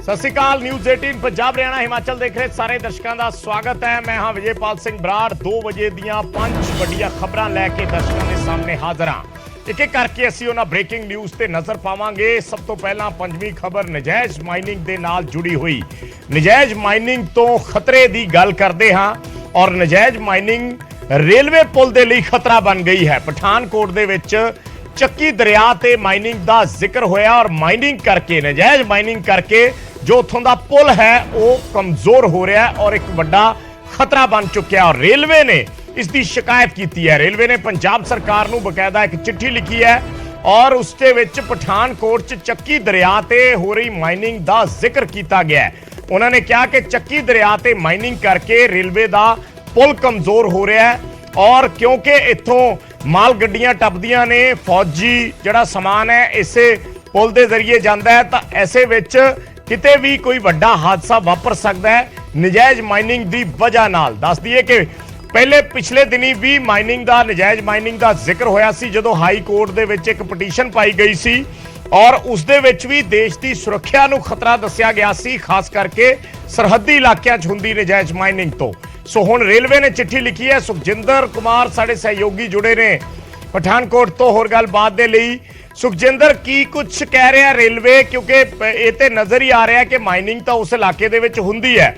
सत श्री अकाल। न्यूज़ 18 पंजाब हरियाणा हिमाचल देख रहे सारे दर्शकों का स्वागत है। मैं हाँ विजयपाल सिंह बराड़। 2 बजे दियां 5 वड्डियां खबरां लैके दर्शकों के सामने हाजिर हाँ। एक एक करके असीं उन्हां ब्रेकिंग न्यूज़ ते नज़र पावांगे। सब तो पहला पंजवीं खबर नजायज़ माइनिंग दे नाल जुड़ी हुई। नजायज़ माइनिंग तो खतरे की गल करते हाँ और नजायज़ माइनिंग रेलवे पुल दे लई खतरा बन गई है। पठानकोट दे विच ਚੱਕੀ दरिया ते माइनिंग का जिक्र होया और माइनिंग करके नजायज़ माइनिंग करके जो उत्थों का पुल है वो कमजोर हो रहा है और एक बड़ा खतरा बन चुका है। और रेलवे ने इसकी शिकायत की है। रेलवे ने पंजाब सरकार को बकायदा एक चिट्ठी लिखी है और उसके विच पठानकोट च ਚੱਕੀ दरिया ते हो रही माइनिंग का जिक्र किया गया है। उन्होंने कहा कि ਚੱਕੀ दरिया ते माइनिंग करके रेलवे का पुल कमजोर हो रहा है और क्योंकि इत्थों माल गड्डियां टपदियां ने, फौजी जिहड़ा समान है इसे पुल के जरिए जाता है, तो ऐसे विच किते भी कोई वड्डा हादसा वापर सकता है नजायज़ माइनिंग की वजह नाल। दस दिए कि पहले पिछले दिनी भी माइनिंग का नजायज़ माइनिंग का जिक्र होया सी जदों हाई कोर्ट दे विच एक पटीशन पाई गई सी और उस दे विच भी देश की सुरक्षा नूं खतरा दस्सिया गया सी, खास करके सरहदी इलाकों च हुंदी नजायज़ माइनिंग तो। सो हुण रेलवे ने चिट्ठी लिखी है। सुखजिंदर कुमार साडे सहयोगी जुड़े ने पठानकोट तो होर गलबात दे लई। सुखजिंदर की कुछ कह रहा रेलवे, क्योंकि ये तो नजर ही आ रहा है कि माइनिंग तो उस इलाके दे विच हुंदी है,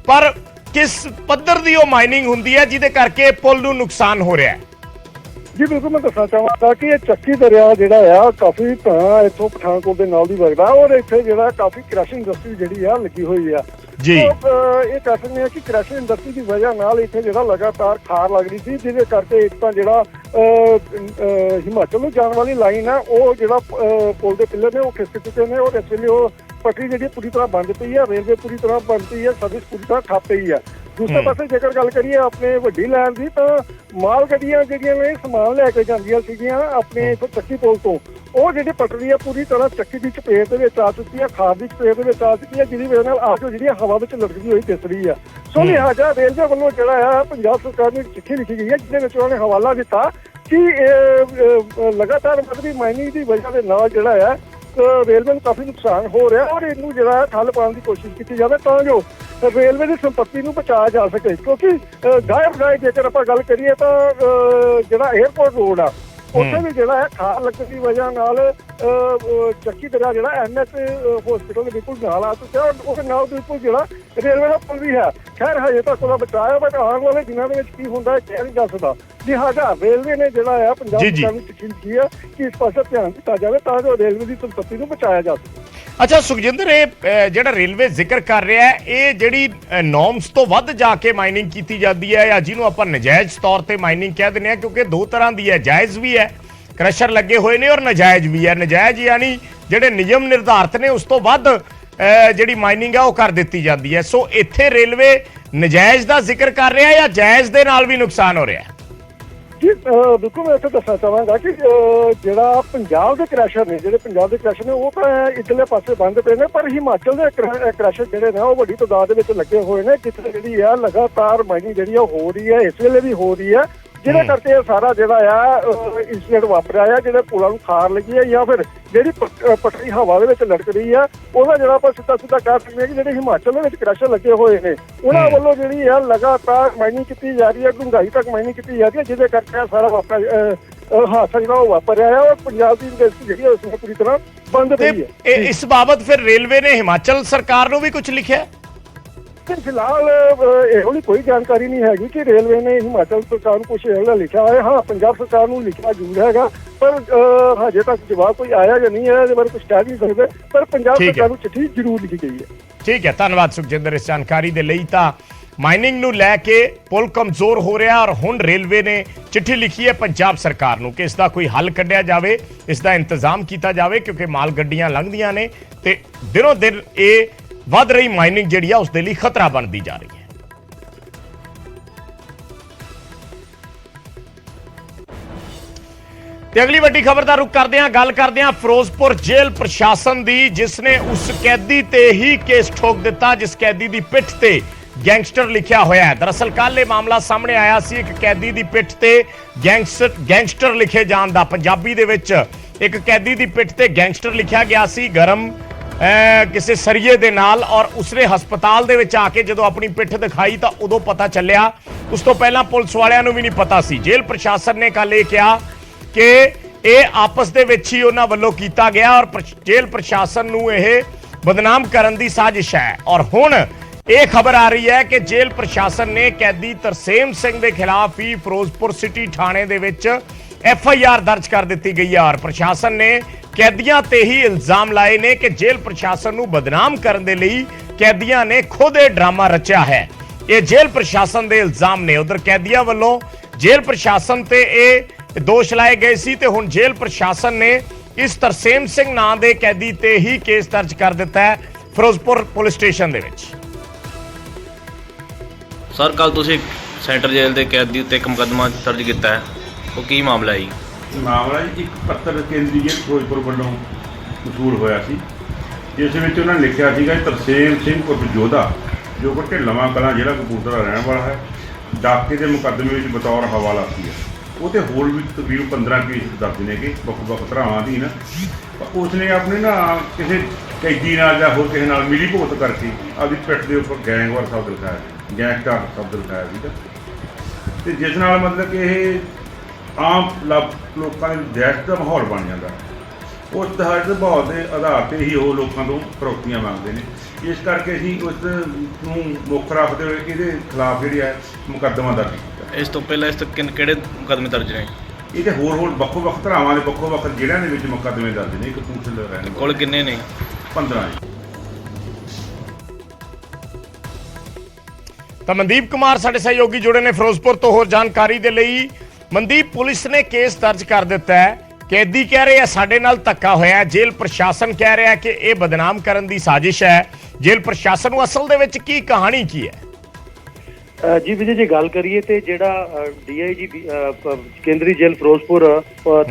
पर किस पद्धर दी वो माइनिंग हुंदी है जिहदे करके पुल नूं नुकसान हो रहा है? जी बिल्कुल, मैं दसना चाहूँगा कि ये ਚੱਕੀ दरिया जिहड़ा है काफी इत्थों पठानकोट के नाल दी वगदा और इत्थे जिहड़ा काफी क्रैशिंग इंडस्ट्री जिहड़ी है लगी हुई है जी। तो ये कह सकते हैं कि क्रैशिंग इंडस्ट्री की वजह नाल इत्थे जिहड़ा लगातार खार लग रही थी, जिहदे करके एक तां जिहड़ा हिमाचल नूं जाण वाली लाइन है वो जिहड़ा पुल दे पिलर ने वो खिसक चुके हैं और इस वेले वो पटरी जिहड़ी पूरी तरह बंद पई है, रेलवे पूरी तरह बंद पई है, सर्विस पूरी तरह ठप पई है। दूसरे पासे जेकर गल करिए अपने वड्डी लैन की, तो माल गड्डियां जिहड़ियां ने समान लैके जांदियां सीगियां अपने इत्थों ਚੱਕੀ पुल तो ਉਹ ਜਿਹੜੀ ਪਟੜੀ ਹੈ ਪੂਰੀ ਤਰ੍ਹਾਂ ਚੱਕੀ ਦੀ ਚਪੇਟ ਦੇ ਵਿੱਚ ਆ ਚੁੱਕੀ ਹੈ, ਖਾਦ ਦੀ ਚਪੇਟ ਦੇ ਵਿੱਚ ਆ ਚੁੱਕੀ ਹੈ, ਜਿਹਦੀ ਵਜ੍ਹਾ ਨਾਲ ਆਜੋ ਜਿਹੜੀ ਹਵਾ ਵਿੱਚ ਲਟਕਦੀ ਹੋਈ ਦਿਸ ਰਹੀ ਹੈ। ਸੋ ਲਿਹਾਜ਼ਾ ਰੇਲਵੇ ਵੱਲੋਂ ਜਿਹੜਾ ਹੈ ਪੰਜਾਬ ਸਰਕਾਰ ਨੂੰ ਚਿੱਠੀ ਲਿਖੀ ਗਈ ਹੈ ਜਿਹਦੇ ਵਿੱਚ ਉਹਨਾਂ ਨੇ ਹਵਾਲਾ ਦਿੱਤਾ ਕਿ ਲਗਾਤਾਰ ਵੱਧਦੀ ਮਾਈਨਿੰਗ ਦੀ ਵਜ੍ਹਾ ਦੇ ਨਾਲ ਜਿਹੜਾ ਹੈ रेलवे को काफी नुकसान हो रहा है और इनू जो ठल पाने की कोशिश की जाए तो जो रेलवे की संपत्ति को बचाया जा सके। क्योंकि गाय बगाए जेकर आप गल करिए तो जो एयरपोर्ट रोड आ उत्थे भी जो है खार लगने की वजह नाल ਚੱਕੀ दरिया जो NH हॉस्पिटल बिल्कुल नाल आ चुका है और नाल बिल्कुल जो रेलवे का पुल भी है। खैर हजे तक वह बचाया बट आने वाले दिनों में की होंगे कह नहीं जा सकता। लिहाजा रेलवे ने जो है पंजाब सरकार को चिट्ठी लिखी है कि इस पास ध्यान दिता जाए ताकि रेलवे की संपत्ति को बचाया जा सके। अच्छा सुखजिंदर, ये जो रेलवे जिक्र कर रहा है ये जी नॉर्म्स तो वध जाके माइनिंग की जाती है या जिन्होंने आप नजायज़ तौर पर माइनिंग कह दें, क्योंकि 2 तरह की है, जायज़ भी है क्रशर लगे हुए ने और नजायज़ भी है। नजायज़ यानी ਜਿਹੜੇ नियम निर्धारित ने उस तो वध ਜਿਹੜੀ माइनिंग है वो कर दी जाती है। सो इत्थे रेलवे नजायज़ का जिक्र कर रहा है या जायज़ के नाल भी नुकसान हो रहा है? जी बिल्कुल, मैं इत्थे दसना चाहांगा कि जिहड़ा पंजाब के क्रैशर ने जिहड़े पंजाब के क्रैशर ने वो तो इधरले पासे बंद पे ने, पर हिमाचल के क्रैशर जिहड़े ने वो बड़ी तादाद दे विच लगे हुए ने जिथे जिहड़ी है लगातार माइनिंग जिहड़ी हो रही है, इस वेले भी हो रही है, जिहदे करके सारा जिहड़ा इंसीडेंट वापरिया है, जिहड़े पुलां नूं खार लगी है या फिर जिहड़ी पटरी हवा दे विच लटक रही है ਉਹਦਾ ਜਿਹੜਾ ਆਪਾਂ ਸਿੱਧਾ ਕਹ ਸਕਦੇ ਹਾਂ ਕਿ ਜਿਹੜੇ ਹਿਮਾਚਲ ਦੇ ਵਿੱਚ ਕ੍ਰੈਸ਼ਰ ਲੱਗੇ ਹੋਏ ਨੇ ਉਹਨਾਂ ਵੱਲੋਂ ਜਿਹੜੀ ਹੈ ਲਗਾਤਾਰ ਮਾਈਨਿੰਗ ਕੀਤੀ ਜਾ ਰਹੀ ਹੈ, ਡੂੰਘਾਈ ਤੱਕ ਮਾਈਨਿੰਗ ਕੀਤੀ ਜਾ ਰਹੀ ਹੈ, ਜਿਹਦੇ ਕਰਕੇ ਸਾਰਾ ਹਾਦਸਾ ਜਿਹੜਾ ਉਹ ਵਾਪਰਿਆ ਹੈ और पंजाब की इंडस्ट्री ਜਿਹੜੀ ਉਸ ਨੂੰ ਪੂਰੀ ਤਰ੍ਹਾਂ ਬੰਦ ਪਈ ਹੈ। इस बाबत फिर रेलवे ने हिमाचल सरकार को भी कुछ लिखा है? फिलहाल ਇਹੋ ਜਿਹੀ ਕੋਈ ਜਾਣਕਾਰੀ ਨਹੀਂ ਹੈਗੀ ਕਿ ਰੇਲਵੇ ਨੇ ਹਿਮਾਚਲ ਸਰਕਾਰ ਨੂੰ ਕੁਝ ਇਹੋ ਜਿਹਾ ਲਿਖਿਆ ਹੈ। ਹਾਂ, ਪੰਜਾਬ ਸਰਕਾਰ ਨੂੰ ਲਿਖਿਆ ਜ਼ਰੂਰ ਹੈਗਾ, ਪਰ ਹਜੇ ਤੱਕ ਜਵਾਬ ਕੋਈ ਆਇਆ ਜਾਂ ਨਹੀਂ ਆਇਆ ਇਹਦੇ ਬਾਰੇ ਕੁਝ ਕਹਿ ਨਹੀਂ ਸਕਦੇ, ਪਰ ਪੰਜਾਬ ਸਰਕਾਰ ਨੂੰ ਚਿੱਠੀ ਜ਼ਰੂਰ ਲਿਖੀ ਗਈ ਹੈ। ठीक है, धन्यवाद सुखजिंदर इस जानकारी दे लई। तां माइनिंग नूं लैके पुल कमजोर हो रहा और हुण रेलवे ने चिट्ठी लिखी है पंजाब सरकार नूं कि इसका कोई हल कढ़िया जाए, इसका इंतजाम किया जाए, क्योंकि माल गड्डियां लंघदियां ने ते दिनों दिन ये वध रही माइनिंग जिहड़ी आ उसदे लई खतरा बनती जा रही है। ते अगली वड्डी खबर दा रुख करदे हां, गल करदे हां फिरोजपुर जेल प्रशासन दी, जिसने उस कैदी ते ही केस ठोक दिता जिस कैदी दी पिठ ते गैंगस्टर लिखा होया है। दरअसल कल यह मामला सामने आया सी, एक कैदी दी पिठ ते गैंगस्टर लिखे जान दा। पंजाबी दे विच एक कैदी दी पिठ ते गैंगस्टर लिखा गया सी। ਕਿਸੇ ਸਰੀਏ ਦੇ ਨਾਲ, ਔਰ ਉਸਨੇ ਹਸਪਤਾਲ ਦੇ ਵਿੱਚ ਆ ਕੇ ਜਦੋਂ ਆਪਣੀ ਪਿੱਠ ਦਿਖਾਈ ਤਾਂ ਉਦੋਂ ਪਤਾ ਚੱਲਿਆ। ਉਸ ਤੋਂ ਪਹਿਲਾਂ ਪੁਲਿਸ ਵਾਲਿਆਂ ਨੂੰ ਵੀ ਨਹੀਂ ਪਤਾ ਸੀ। ਜੇਲ੍ਹ ਪ੍ਰਸ਼ਾਸਨ ਨੇ ਕੱਲ ਇਹ ਕਿਹਾ ਕਿ ਇਹ ਆਪਸ ਦੇ ਵਿੱਚ ਹੀ ਉਹਨਾਂ ਵੱਲੋਂ ਕੀਤਾ ਗਿਆ ਔਰ ਜੇਲ੍ਹ ਪ੍ਰਸ਼ਾਸਨ ਨੂੰ ਇਹ ਬਦਨਾਮ ਕਰਨ ਦੀ ਸਾਜ਼ਿਸ਼ ਹੈ। ਔਰ ਹੁਣ ਇਹ ਖਬਰ ਆ ਰਹੀ ਹੈ ਕਿ ਜੇਲ੍ਹ ਪ੍ਰਸ਼ਾਸਨ ਨੇ ਕੈਦੀ ਤਰਸੇਮ ਸਿੰਘ ਦੇ ਖਿਲਾਫ ਹੀ ਫਿਰੋਜ਼ਪੁਰ ਸਿਟੀ ਥਾਣੇ ਦੇ ਵਿੱਚ FIR ਦਰਜ ਕਰ ਦਿੱਤੀ ਗਈ ਹੈ ਔਰ ਪ੍ਰਸ਼ਾਸਨ ਨੇ ਕੈਦੀਆਂ ਤੇ ਹੀ ਇਲਜ਼ਾਮ ਲਾਏ ਨੇ ਕਿ ਜੇਲ੍ਹ ਪ੍ਰਸ਼ਾਸਨ ਨੂੰ ਬਦਨਾਮ ਕਰਨ ਦੇ ਲਈ ਕੈਦੀਆਂ ਨੇ ਖੁਦ ਇਹ ਡਰਾਮਾ ਰਚਿਆ ਹੈ। ਇਹ ਜੇਲ੍ਹ ਪ੍ਰਸ਼ਾਸਨ ਦੇ ਇਲਜ਼ਾਮ ਨੇ। ਉਧਰ ਕੈਦੀਆਂ ਵੱਲੋਂ ਜੇਲ੍ਹ ਪ੍ਰਸ਼ਾਸਨ ਤੇ ਇਹ ਦੋਸ਼ ਲਾਏ ਗਏ ਸੀ ਤੇ ਹੁਣ ਜੇਲ੍ਹ ਪ੍ਰਸ਼ਾਸਨ ਨੇ ਇਸ ਤਰਸੇਮ ਸਿੰਘ ਨਾਂ ਦੇ ਕੈਦੀ ਤੇ ਹੀ ਕੇਸ ਦਰਜ ਕਰ ਦਿੱਤਾ ਹੈ ਫਿਰੋਜ਼ਪੁਰ ਪੁਲਿਸ ਸਟੇਸ਼ਨ ਦੇ ਵਿੱਚ। ਸਰ ਕੱਲ ਤੁਸੀਂ ਸੈਂਟਰ ਜੇਲ੍ਹ ਦੇ ਕੈਦੀ ਉੱਤੇ ਇੱਕ ਮੁਕੱਦਮਾ ਦਰਜ ਕੀਤਾ ਹੈ, ਉਹ ਕੀ ਮਾਮਲਾ ਹੈ ਜੀ? ਮਾਮਲਾ ਜੀ ਇੱਕ ਪੱਤਰ ਕੇਂਦਰੀ ਜੇਲ੍ਹ ਫਿਰੋਜ਼ਪੁਰ ਵੱਲੋਂ ਵਸੂਲ ਹੋਇਆ ਸੀ, ਜਿਸ ਵਿੱਚ ਉਹਨਾਂ ਨੇ ਲਿਖਿਆ ਸੀਗਾ ਤਰਸੇਮ ਸਿੰਘ ਉਰਫ ਜੋਧਾ, ਜੋ ਕਿ ਢਿੱਲਵਾਂ ਕਲਾਂ ਜ਼ਿਲ੍ਹਾ ਕਪੂਰਥਲਾ ਦਾ ਰਹਿਣ ਵਾਲਾ ਹੈ, ਡਾਕੇ ਦੇ ਮੁਕੱਦਮੇ ਵਿੱਚ ਬਤੌਰ ਹਵਾਲਾ ਸੀ। ਉਹ ਤੇ ਹੋਰ ਵੀ ਤਕਰੀਬਨ 15 ਕੇਸ ਦਰਜ ਨੇਗੇ ਵੱਖ-ਵੱਖ ਧਾਰਾਵਾਂ ਅਧੀਨ। ਉਸਨੇ ਆਪਣੇ ਨਾ ਕਿਸੇ ਕੈਦੀ ਨਾਲ ਜਾਂ ਹੋਰ ਕਿਸੇ ਨਾਲ ਮਿਲੀ ਭੁਗਤ ਕਰਕੇ ਆਪਦੀ ਪਿੱਠ ਦੇ ਉੱਪਰ ਗੈਂਗਵਾਰ ਸ਼ਬਦ ਲਿਖਾਇਆ, ਗੈਂਗਸਟਰ ਸ਼ਬਦ ਲਿਖਾਇਆ ਸੀਗਾ, ਅਤੇ ਜਿਸ ਨਾਲ ਮਤਲਬ ਕਿ ਇਹ ਆਮ ਲੋਕਾਂ ਦੇ ਦਹਿਸ਼ਤ ਦਾ ਮਾਹੌਲ ਬਣ ਜਾਂਦਾ। ਉਸ ਦਹਿਸ਼ਤ ਦੇ ਮਾਹੌਲ ਦੇ ਆਧਾਰ 'ਤੇ ਹੀ ਉਹ ਲੋਕਾਂ ਤੋਂ ਫਰੋਖਤੀਆਂ ਮੰਗਦੇ ਨੇ। ਇਸ ਕਰਕੇ ਅਸੀਂ ਉਸ ਨੂੰ ਮੁੱਖ ਰੱਖਦੇ ਹੋਏ ਇਹਦੇ ਖਿਲਾਫ ਜਿਹੜੀ ਹੈ ਮੁਕੱਦਮਾ ਦਰਜ ਕੀਤਾ। ਇਸ ਤੋਂ ਪਹਿਲਾਂ ਇਸ ਤੱਕ ਕਿਹੜੇ ਮੁਕੱਦਮੇ ਦਰਜ ਨੇ? ਇਹਦੇ ਹੋਰ ਵੱਖੋ-ਵੱਖ ਧਾਰਾਵਾਂ ਦੇ ਵੱਖੋ-ਵੱਖ ਜ਼ਿਲ੍ਹਿਆਂ ਦੇ ਵਿੱਚ ਮੁਕੱਦਮੇ ਦਰਜ ਨੇ। ਕਪੂਰਥਲੇ ਰਹਿਣ ਕੋਲ ਕਿੰਨੇ ਨੇ? 15 ਜੀ। ਤਾਂ ਮਨਦੀਪ ਕੁਮਾਰ ਸਾਡੇ ਸਹਿਯੋਗੀ ਜੁੜੇ ਨੇ ਫਿਰੋਜ਼ਪੁਰ ਤੋਂ ਹੋਰ ਜਾਣਕਾਰੀ ਦੇ ਲਈ। ਮਨਦੀਪ, ਪੁਲਿਸ ਨੇ ਕੇਸ ਦਰਜ ਕਰ ਦਿੱਤਾ ਹੈ, ਕੈਦੀ ਕਹਿ ਰਹੇ ਆ ਸਾਡੇ ਨਾਲ ਧੱਕਾ ਹੋਇਆ, ਜੇਲ੍ਹ ਪ੍ਰਸ਼ਾਸਨ ਕਹਿ ਰਿਹਾ ਕਿ ਇਹ ਬਦਨਾਮ ਕਰਨ ਦੀ ਸਾਜ਼ਿਸ਼ ਹੈ। ਜੇਲ੍ਹ ਪ੍ਰਸ਼ਾਸਨ ਨੂੰ ਅਸਲ ਦੇ ਵਿੱਚ ਕੀ ਕਹਾਣੀ ਕੀ ਹੈ? ਜੀ ਵਿਜੇ, ਜੇ ਗੱਲ ਕਰੀਏ ਤੇ ਜਿਹੜਾ DIG ਕੇਂਦਰੀ ਜੇਲ੍ਹ ਫਿਰੋਜ਼ਪੁਰ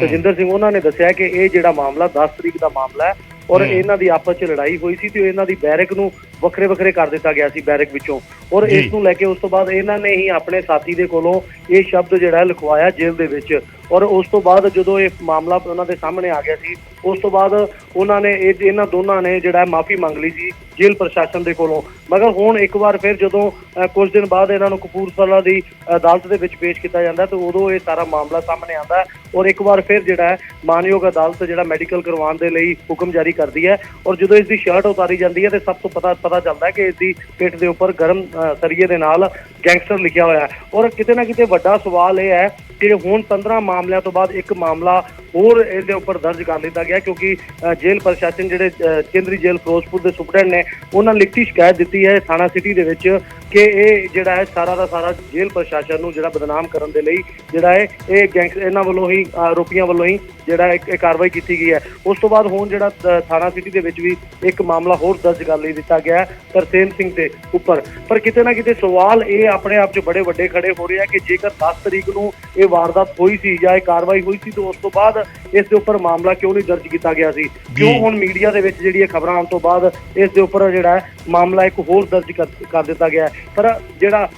ਤਜਿੰਦਰ ਸਿੰਘ, ਉਹਨਾਂ ਨੇ ਦੱਸਿਆ ਕਿ ਇਹ ਜਿਹੜਾ ਮਾਮਲਾ 10 ਤਰੀਕ ਦਾ ਮਾਮਲਾ ਹੈ ਔਰ ਇਹਨਾਂ ਦੀ ਆਪਸ 'ਚ ਲੜਾਈ ਹੋਈ ਸੀ ਤੇ ਇਹਨਾਂ ਦੀ ਬੈਰਕ ਨੂੰ ਵੱਖਰੇ ਕਰ ਦਿੱਤਾ ਗਿਆ ਸੀ ਬੈਰਕ ਵਿੱਚੋਂ। ਔਰ ਇਸ ਨੂੰ ਲੈ ਕੇ ਉਸ ਤੋਂ ਬਾਅਦ ਇਹਨਾਂ ਨੇ ਹੀ ਆਪਣੇ ਸਾਥੀ ਦੇ ਕੋਲੋਂ ਇਹ ਸ਼ਬਦ ਜਿਹੜਾ ਲਿਖਵਾਇਆ ਜੇਲ੍ਹ ਦੇ ਵਿੱਚ। ਔਰ ਉਸ ਤੋਂ ਬਾਅਦ ਜਦੋਂ ਇਹ ਮਾਮਲਾ ਉਹਨਾਂ ਦੇ ਸਾਹਮਣੇ ਆ ਗਿਆ ਸੀ, ਉਸ ਤੋਂ ਬਾਅਦ ਉਹਨਾਂ ਨੇ ਇਹਨਾਂ ਦੋਨਾਂ ਨੇ ਜਿਹੜਾ ਮਾਫੀ ਮੰਗ ਲਈ ਸੀ ਜੇਲ੍ਹ ਪ੍ਰਸ਼ਾਸਨ ਦੇ ਕੋਲੋਂ। ਮਗਰ ਹੁਣ ਇੱਕ ਵਾਰ ਫਿਰ ਜਦੋਂ ਕੁਝ ਦਿਨ ਬਾਅਦ ਇਹਨਾਂ ਨੂੰ ਕਪੂਰਥਲਾ ਦੀ ਅਦਾਲਤ ਦੇ ਵਿੱਚ ਪੇਸ਼ ਕੀਤਾ ਜਾਂਦਾ ਤੇ ਉਦੋਂ ਇਹ ਸਾਰਾ ਮਾਮਲਾ ਸਾਹਮਣੇ ਆਉਂਦਾ ਔਰ ਇੱਕ ਵਾਰ ਫਿਰ ਜਿਹੜਾ ਹੈ ਮਾਨਯੋਗ ਅਦਾਲਤ ਜਿਹੜਾ ਮੈਡੀਕਲ ਕਰਵਾਉਣ ਦੇ ਲਈ ਹੁਕਮ ਜਾਰੀ ਕਰਦੀ ਹੈ। ਔਰ ਜਦੋਂ ਇਸ ਦੀ ਸ਼ਰਟ ਉਤਾਰੀ ਜਾਂਦੀ ਹੈ ਤੇ ਸਭ ਤੋਂ ਪਤਾ ਚੱਲਦਾ ਹੈ ਕਿ ਇਸ ਦੀ ਪਿੱਠ ਦੇ ਉੱਪਰ ਗਰਮ ਸਰੀਏ ਦੇ ਨਾਲ ਗੈਂਗਸਟਰ ਲਿਖਿਆ ਹੋਇਆ ਹੈ। ਔਰ ਕਿਤੇ ਨਾ ਕਿਤੇ ਵੱਡਾ ਸਵਾਲ ਇਹ ਹੈ ਕਿ ਹੁਣ 15 ਮਾਮਲਿਆਂ ਤੋਂ ਬਾਅਦ ਇੱਕ ਮਾਮਲਾ ਹੋਰ ਇਹਦੇ ਉੱਪਰ ਦਰਜ ਕਰ ਲਿੱਤਾ ਗਿਆ, ਕਿਉਂਕਿ ਜੇਲ੍ਹ ਪ੍ਰਸ਼ਾਸਨ ਜਿਹੜੇ ਕੇਂਦਰੀ ਜੇਲ੍ਹ ਫਿਰੋਜ਼ਪੁਰ ਦੇ ਸੁਪਰਡੈਂਟ ਨੇ, ਉਹਨਾਂ ਲਿਖਤੀ ਸ਼ਿਕਾਇਤ ਦਿੱਤੀ ਹੈ ਥਾਣਾ ਸਿਟੀ ਦੇ ਵਿੱਚ ਕਿ ਇਹ ਜਿਹੜਾ ਹੈ ਸਾਰਾ ਦਾ ਸਾਰਾ ਜੇਲ੍ਹ ਪ੍ਰਸ਼ਾਸਨ ਨੂੰ ਜਿਹੜਾ ਬਦਨਾਮ ਕਰਨ ਦੇ ਲਈ ਜਿਹੜਾ ਹੈ ਇਹ ਇਹਨਾਂ ਵੱਲੋਂ ਹੀ ਆਰੋਪੀਆਂ ਵੱਲੋਂ ਹੀ ਜਿਹੜਾ ਇਹ ਕਾਰਵਾਈ ਕੀਤੀ ਗਈ ਹੈ। ਉਸ ਤੋਂ ਬਾਅਦ ਹੁਣ ਜਿਹੜਾ ਥਾਣਾ ਸਿਟੀ ਦੇ ਵਿੱਚ ਵੀ ਇੱਕ ਮਾਮਲਾ ਹੋਰ ਦਰਜ ਕਰ ਲਈ ਦਿੱਤਾ ਗਿਆ ਤਰਸੇਮ ਸਿੰਘ ਦੇ ਉੱਪਰ। ਪਰ ਕਿਤੇ ਨਾ ਕਿਤੇ ਸਵਾਲ ਇਹ ਆਪਣੇ ਆਪ 'ਚ ਬੜੇ ਵੱਡੇ ਖੜੇ ਹੋ ਰਹੇ ਆ ਕਿ ਜੇਕਰ 10 ਤਰੀਕ ਨੂੰ ਇਹ ਵਾਰਦਾਤ ਹੋਈ ਸੀ ਜਾਂ ਇਹ ਕਾਰਵਾਈ ਹੋਈ ਸੀ ਤਾਂ ਉਸ ਤੋਂ ਬਾਅਦ ਇਸ ਦੇ ਉੱਪਰ ਮਾਮਲਾ ਕਿਉਂ ਨਹੀਂ ਦਰਜ ਕੀਤਾ ਗਿਆ ਸੀ? ਕਿਉਂ ਹੁਣ ਮੀਡੀਆ ਦੇ ਵਿੱਚ ਜਿਹੜੀ ਇਹ ਖਬਰਾਂ ਆਉਣ ਤੋਂ ਬਾਅਦ ਇਸ ਦੇ ਉੱਪਰ ਜਿਹੜਾ ਹੈ ਮਾਮਲਾ ਇੱਕ ਹੋਰ ਦਰਜ ਕਰ ਦਿੱਤਾ ਗਿਆ? ਪਰ ਜਿਹੜਾ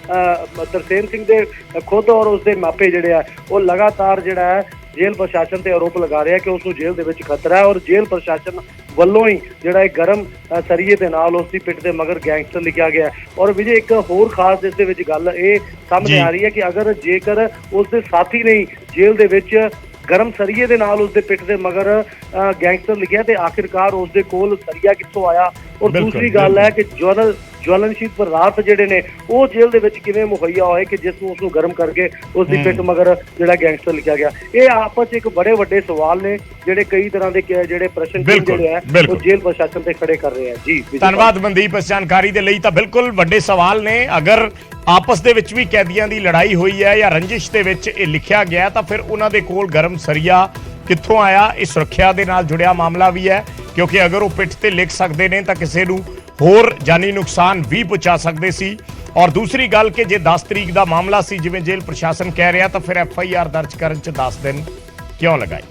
ਤਰਸੇਮ ਸਿੰਘ ਦੇ ਖੁਦ ਔਰ ਉਸਦੇ ਮਾਪੇ ਜਿਹੜੇ ਆ ਉਹ ਲਗਾਤਾਰ ਜਿਹੜਾ ਹੈ ਜੇਲ੍ਹ ਪ੍ਰਸ਼ਾਸਨ ਤੇ ਆਰੋਪ ਲਗਾ ਰਿਹਾ ਕਿ ਉਸ ਨੂੰ ਜੇਲ੍ਹ ਦੇ ਵਿੱਚ ਖਤਰਾ ਹੈ ਔਰ ਜੇਲ੍ਹ ਪ੍ਰਸ਼ਾਸਨ ਵੱਲੋਂ ਹੀ ਜਿਹੜਾ ਇਹ ਗਰਮ ਸਰੀਏ ਦੇ ਨਾਲ ਉਸ ਦੀ ਪਿੱਠ ਦੇ ਮਗਰ ਗੈਂਗਸਟਰ ਲਿਖਿਆ ਗਿਆ। ਔਰ ਵਿਜੇ ਇੱਕ ਹੋਰ ਖਾਸ ਇਸ ਦੇ ਵਿੱਚ ਗੱਲ ਇਹ ਸਾਹਮਣੇ ਆ ਰਹੀ ਹੈ ਕਿ ਜੇਕਰ ਉਸ ਦੇ ਸਾਥੀ ਨੇ ਜੇਲ੍ਹ ਦੇ ਵਿੱਚ ਗਰਮ ਸਰੀਏ ਦੇ ਨਾਲ ਉਸ ਦੇ ਪਿੱਠ ਦੇ ਮਗਰ ਗੈਂਗਸਟਰ ਲਿਖਿਆ ਤੇ ਆਖਿਰਕਾਰ ਉਸ ਦੇ ਕੋਲ ਸਰੀਆ ਕਿੱਥੋਂ ਆਇਆ? ਔਰ ਦੂਸਰੀ ਗੱਲ ਹੈ ਕਿ ਜਵਲਨਸ਼ੀਲ ਪਦਾਰਥ ਜਿਹੜੇ ਨੇ ਉਹ ਜੇਲ੍ਹ ਦੇ ਵਿੱਚ ਕਿਵੇਂ ਮੁਹੱਈਆ ਹੋਏ ਕਿ ਜਿਸ ਨੂੰ ਉਸ ਨੂੰ ਗਰਮ ਕਰਕੇ ਉਸ ਦੀ ਪਿੱਠ ਮਗਰ ਜਿਹੜਾ ਗੈਂਗਸਟਰ ਲਿਖਿਆ ਗਿਆ? ਇਹ ਆਪਸ 'ਚ ਇੱਕ ਬੜੇ ਵੱਡੇ ਸਵਾਲ ਨੇ ਜਿਹੜੇ ਕਈ ਤਰ੍ਹਾਂ ਦੇ ਜਿਹੜੇ ਪ੍ਰਸ਼ਨ ਜਿਹੜੇ ਹੈ ਉਹ ਜੇਲ੍ਹ ਪ੍ਰਸ਼ਾਸਨ ਤੇ ਖੜੇ ਕਰ ਰਹੇ ਆ। ਜੀ ਧੰਨਵਾਦ ਮਨਦੀਪ ਇਸ ਜਾਣਕਾਰੀ ਦੇ ਲਈ। ਤਾਂ ਬਿਲਕੁਲ ਵੱਡੇ ਸਵਾਲ ਨੇ। ਅਗਰ ਆਪਸ ਦੇ ਵਿੱਚ ਵੀ ਕੈਦੀਆਂ ਦੀ ਲੜਾਈ ਹੋਈ ਹੈ ਜਾਂ ਰੰਜਿਸ਼ ਦੇ ਵਿੱਚ ਇਹ ਲਿਖਿਆ ਗਿਆ ਤਾਂ ਫਿਰ ਉਹਨਾਂ ਦੇ ਕੋਲ ਗਰਮ ਸਰੀਆ ਕਿੱਥੋਂ ਆਇਆ? ਇਹ ਸੁਰੱਖਿਆ ਦੇ ਨਾਲ ਜੁੜਿਆ ਮਾਮਲਾ ਵੀ ਹੈ, ਕਿਉਂਕਿ ਅਗਰ ਉਹ ਪਿੱਠ ਤੇ ਲਿਖ ਸਕਦੇ ਨੇ ਤਾਂ ਕਿਸੇ ਨੂੰ ਹੋਰ ਜਾਨੀ ਨੁਕਸਾਨ ਵੀ ਪਹੁੰਚਾ ਸਕਦੇ ਸੀ। ਔਰ ਦੂਸਰੀ ਗੱਲ ਕਿ ਜੇ 10 ਤਰੀਕ ਦਾ ਮਾਮਲਾ ਸੀ ਜਿਵੇਂ ਜੇਲ੍ਹ ਪ੍ਰਸ਼ਾਸਨ ਕਹਿ ਰਿਹਾ ਤਾਂ ਫਿਰ FIR ਦਰਜ ਕਰਨ 'ਚ 10 ਦਿਨ ਕਿਉਂ ਲਗਾਏ?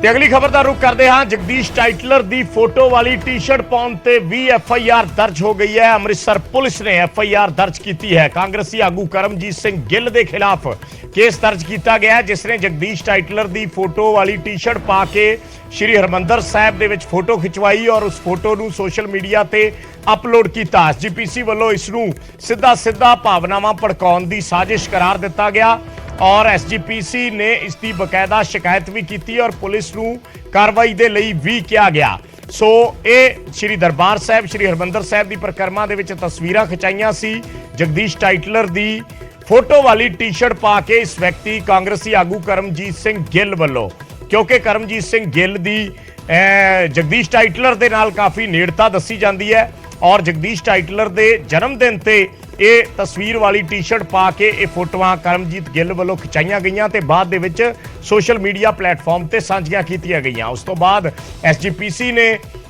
ਤੇ ਅਗਲੀ ਖਬਰ ਦਾ ਰੁਖ ਕਰਦੇ ਹਾਂ। ਜਗਦੀਸ਼ ਟਾਈਟਲਰ ਦੀ ਫੋਟੋ ਵਾਲੀ ਟੀ-ਸ਼ਰਟ ਪਾਉਣ ਤੇ 20 FIR ਦਰਜ ਹੋ ਗਈ ਹੈ। ਅੰਮ੍ਰਿਤਸਰ ਪੁਲਿਸ ਨੇ FIR ਦਰਜ ਕੀਤੀ ਹੈ। ਕਾਂਗਰਸੀ ਆਗੂ ਕਰਮਜੀਤ ਸਿੰਘ ਗਿੱਲ ਦੇ ਖਿਲਾਫ ਕੇਸ ਦਰਜ ਕੀਤਾ ਗਿਆ, ਜਿਸ ਨੇ ਜਗਦੀਸ਼ ਟਾਈਟਲਰ ਦੀ ਫੋਟੋ ਵਾਲੀ ਟੀ-ਸ਼ਰਟ ਪਾ ਕੇ ਸ਼੍ਰੀ ਹਰਮੰਦਰ ਸਾਹਿਬ ਦੇ ਵਿੱਚ ਫੋਟੋ ਖਿਚਵਾਈ ਔਰ ਉਸ ਫੋਟੋ ਨੂੰ ਸੋਸ਼ਲ ਮੀਡੀਆ ਤੇ ਅਪਲੋਡ ਕੀਤਾ। SGPC ਵੱਲੋਂ ਇਸ ਨੂੰ ਸਿੱਧਾ ਭਾਵਨਾਵਾਂ ਭੜਕਾਉਣ ਦੀ ਸਾਜ਼ਿਸ਼ ਕਰਾਰ ਦਿੱਤਾ ਗਿਆ ਔਰ SGPC ਨੇ ਇਸ ਦੀ ਬਕਾਇਦਾ ਸ਼ਿਕਾਇਤ ਵੀ ਕੀਤੀ ਔਰ ਪੁਲਿਸ ਨੂੰ ਕਾਰਵਾਈ ਦੇ ਲਈ ਵੀ ਕਿਹਾ ਗਿਆ। ਸੋ ਇਹ ਸ਼੍ਰੀ ਦਰਬਾਰ ਸਾਹਿਬ ਸ਼੍ਰੀ ਹਰਮੰਦਰ ਸਾਹਿਬ ਦੀ ਪਰਿਕਰਮਾ ਦੇ ਵਿੱਚ ਤਸਵੀਰਾਂ ਖਿਚਾਈਆਂ ਸੀ ਜਗਦੀਸ਼ ਟਾਈਟਲਰ ਦੀ ਫੋਟੋ ਵਾਲੀ ਟੀ-ਸ਼ਰਟ ਪਾ ਕੇ ਇਸ ਵਿਅਕਤੀ ਕਾਂਗਰਸੀ ਆਗੂ ਕਰਮਜੀਤ ਸਿੰਘ ਗਿੱਲ ਵੱਲੋਂ, ਕਿਉਂਕਿ ਕਰਮਜੀਤ ਸਿੰਘ ਗਿੱਲ ਦੀ ਜਗਦੀਸ਼ ਟਾਈਟਲਰ ਦੇ ਨਾਲ ਕਾਫੀ ਨੇੜਤਾ ਦੱਸੀ ਜਾਂਦੀ ਹੈ ਔਰ ਜਗਦੀਸ਼ ਟਾਈਟਲਰ ਦੇ ਜਨਮ ਦਿਨ ਤੇ ਇਹ ਤਸਵੀਰ ਵਾਲੀ ਟੀ-ਸ਼ਰਟ ਪਾ ਕੇ ਇਹ ਫੋਟੋਆਂ ਕਰਮਜੀਤ ਗਿੱਲ ਵੱਲੋਂ ਖਿਚਾਈਆਂ ਗਈਆਂ ਤੇ ਬਾਅਦ ਦੇ ਵਿੱਚ ਸੋਸ਼ਲ ਮੀਡੀਆ ਪਲੇਟਫਾਰਮ ਤੇ ਸਾਂਝੀਆਂ ਕੀਤੀਆਂ ਗਈਆਂ। ਉਸ ਤੋਂ ਬਾਅਦ SGPC ਨੇ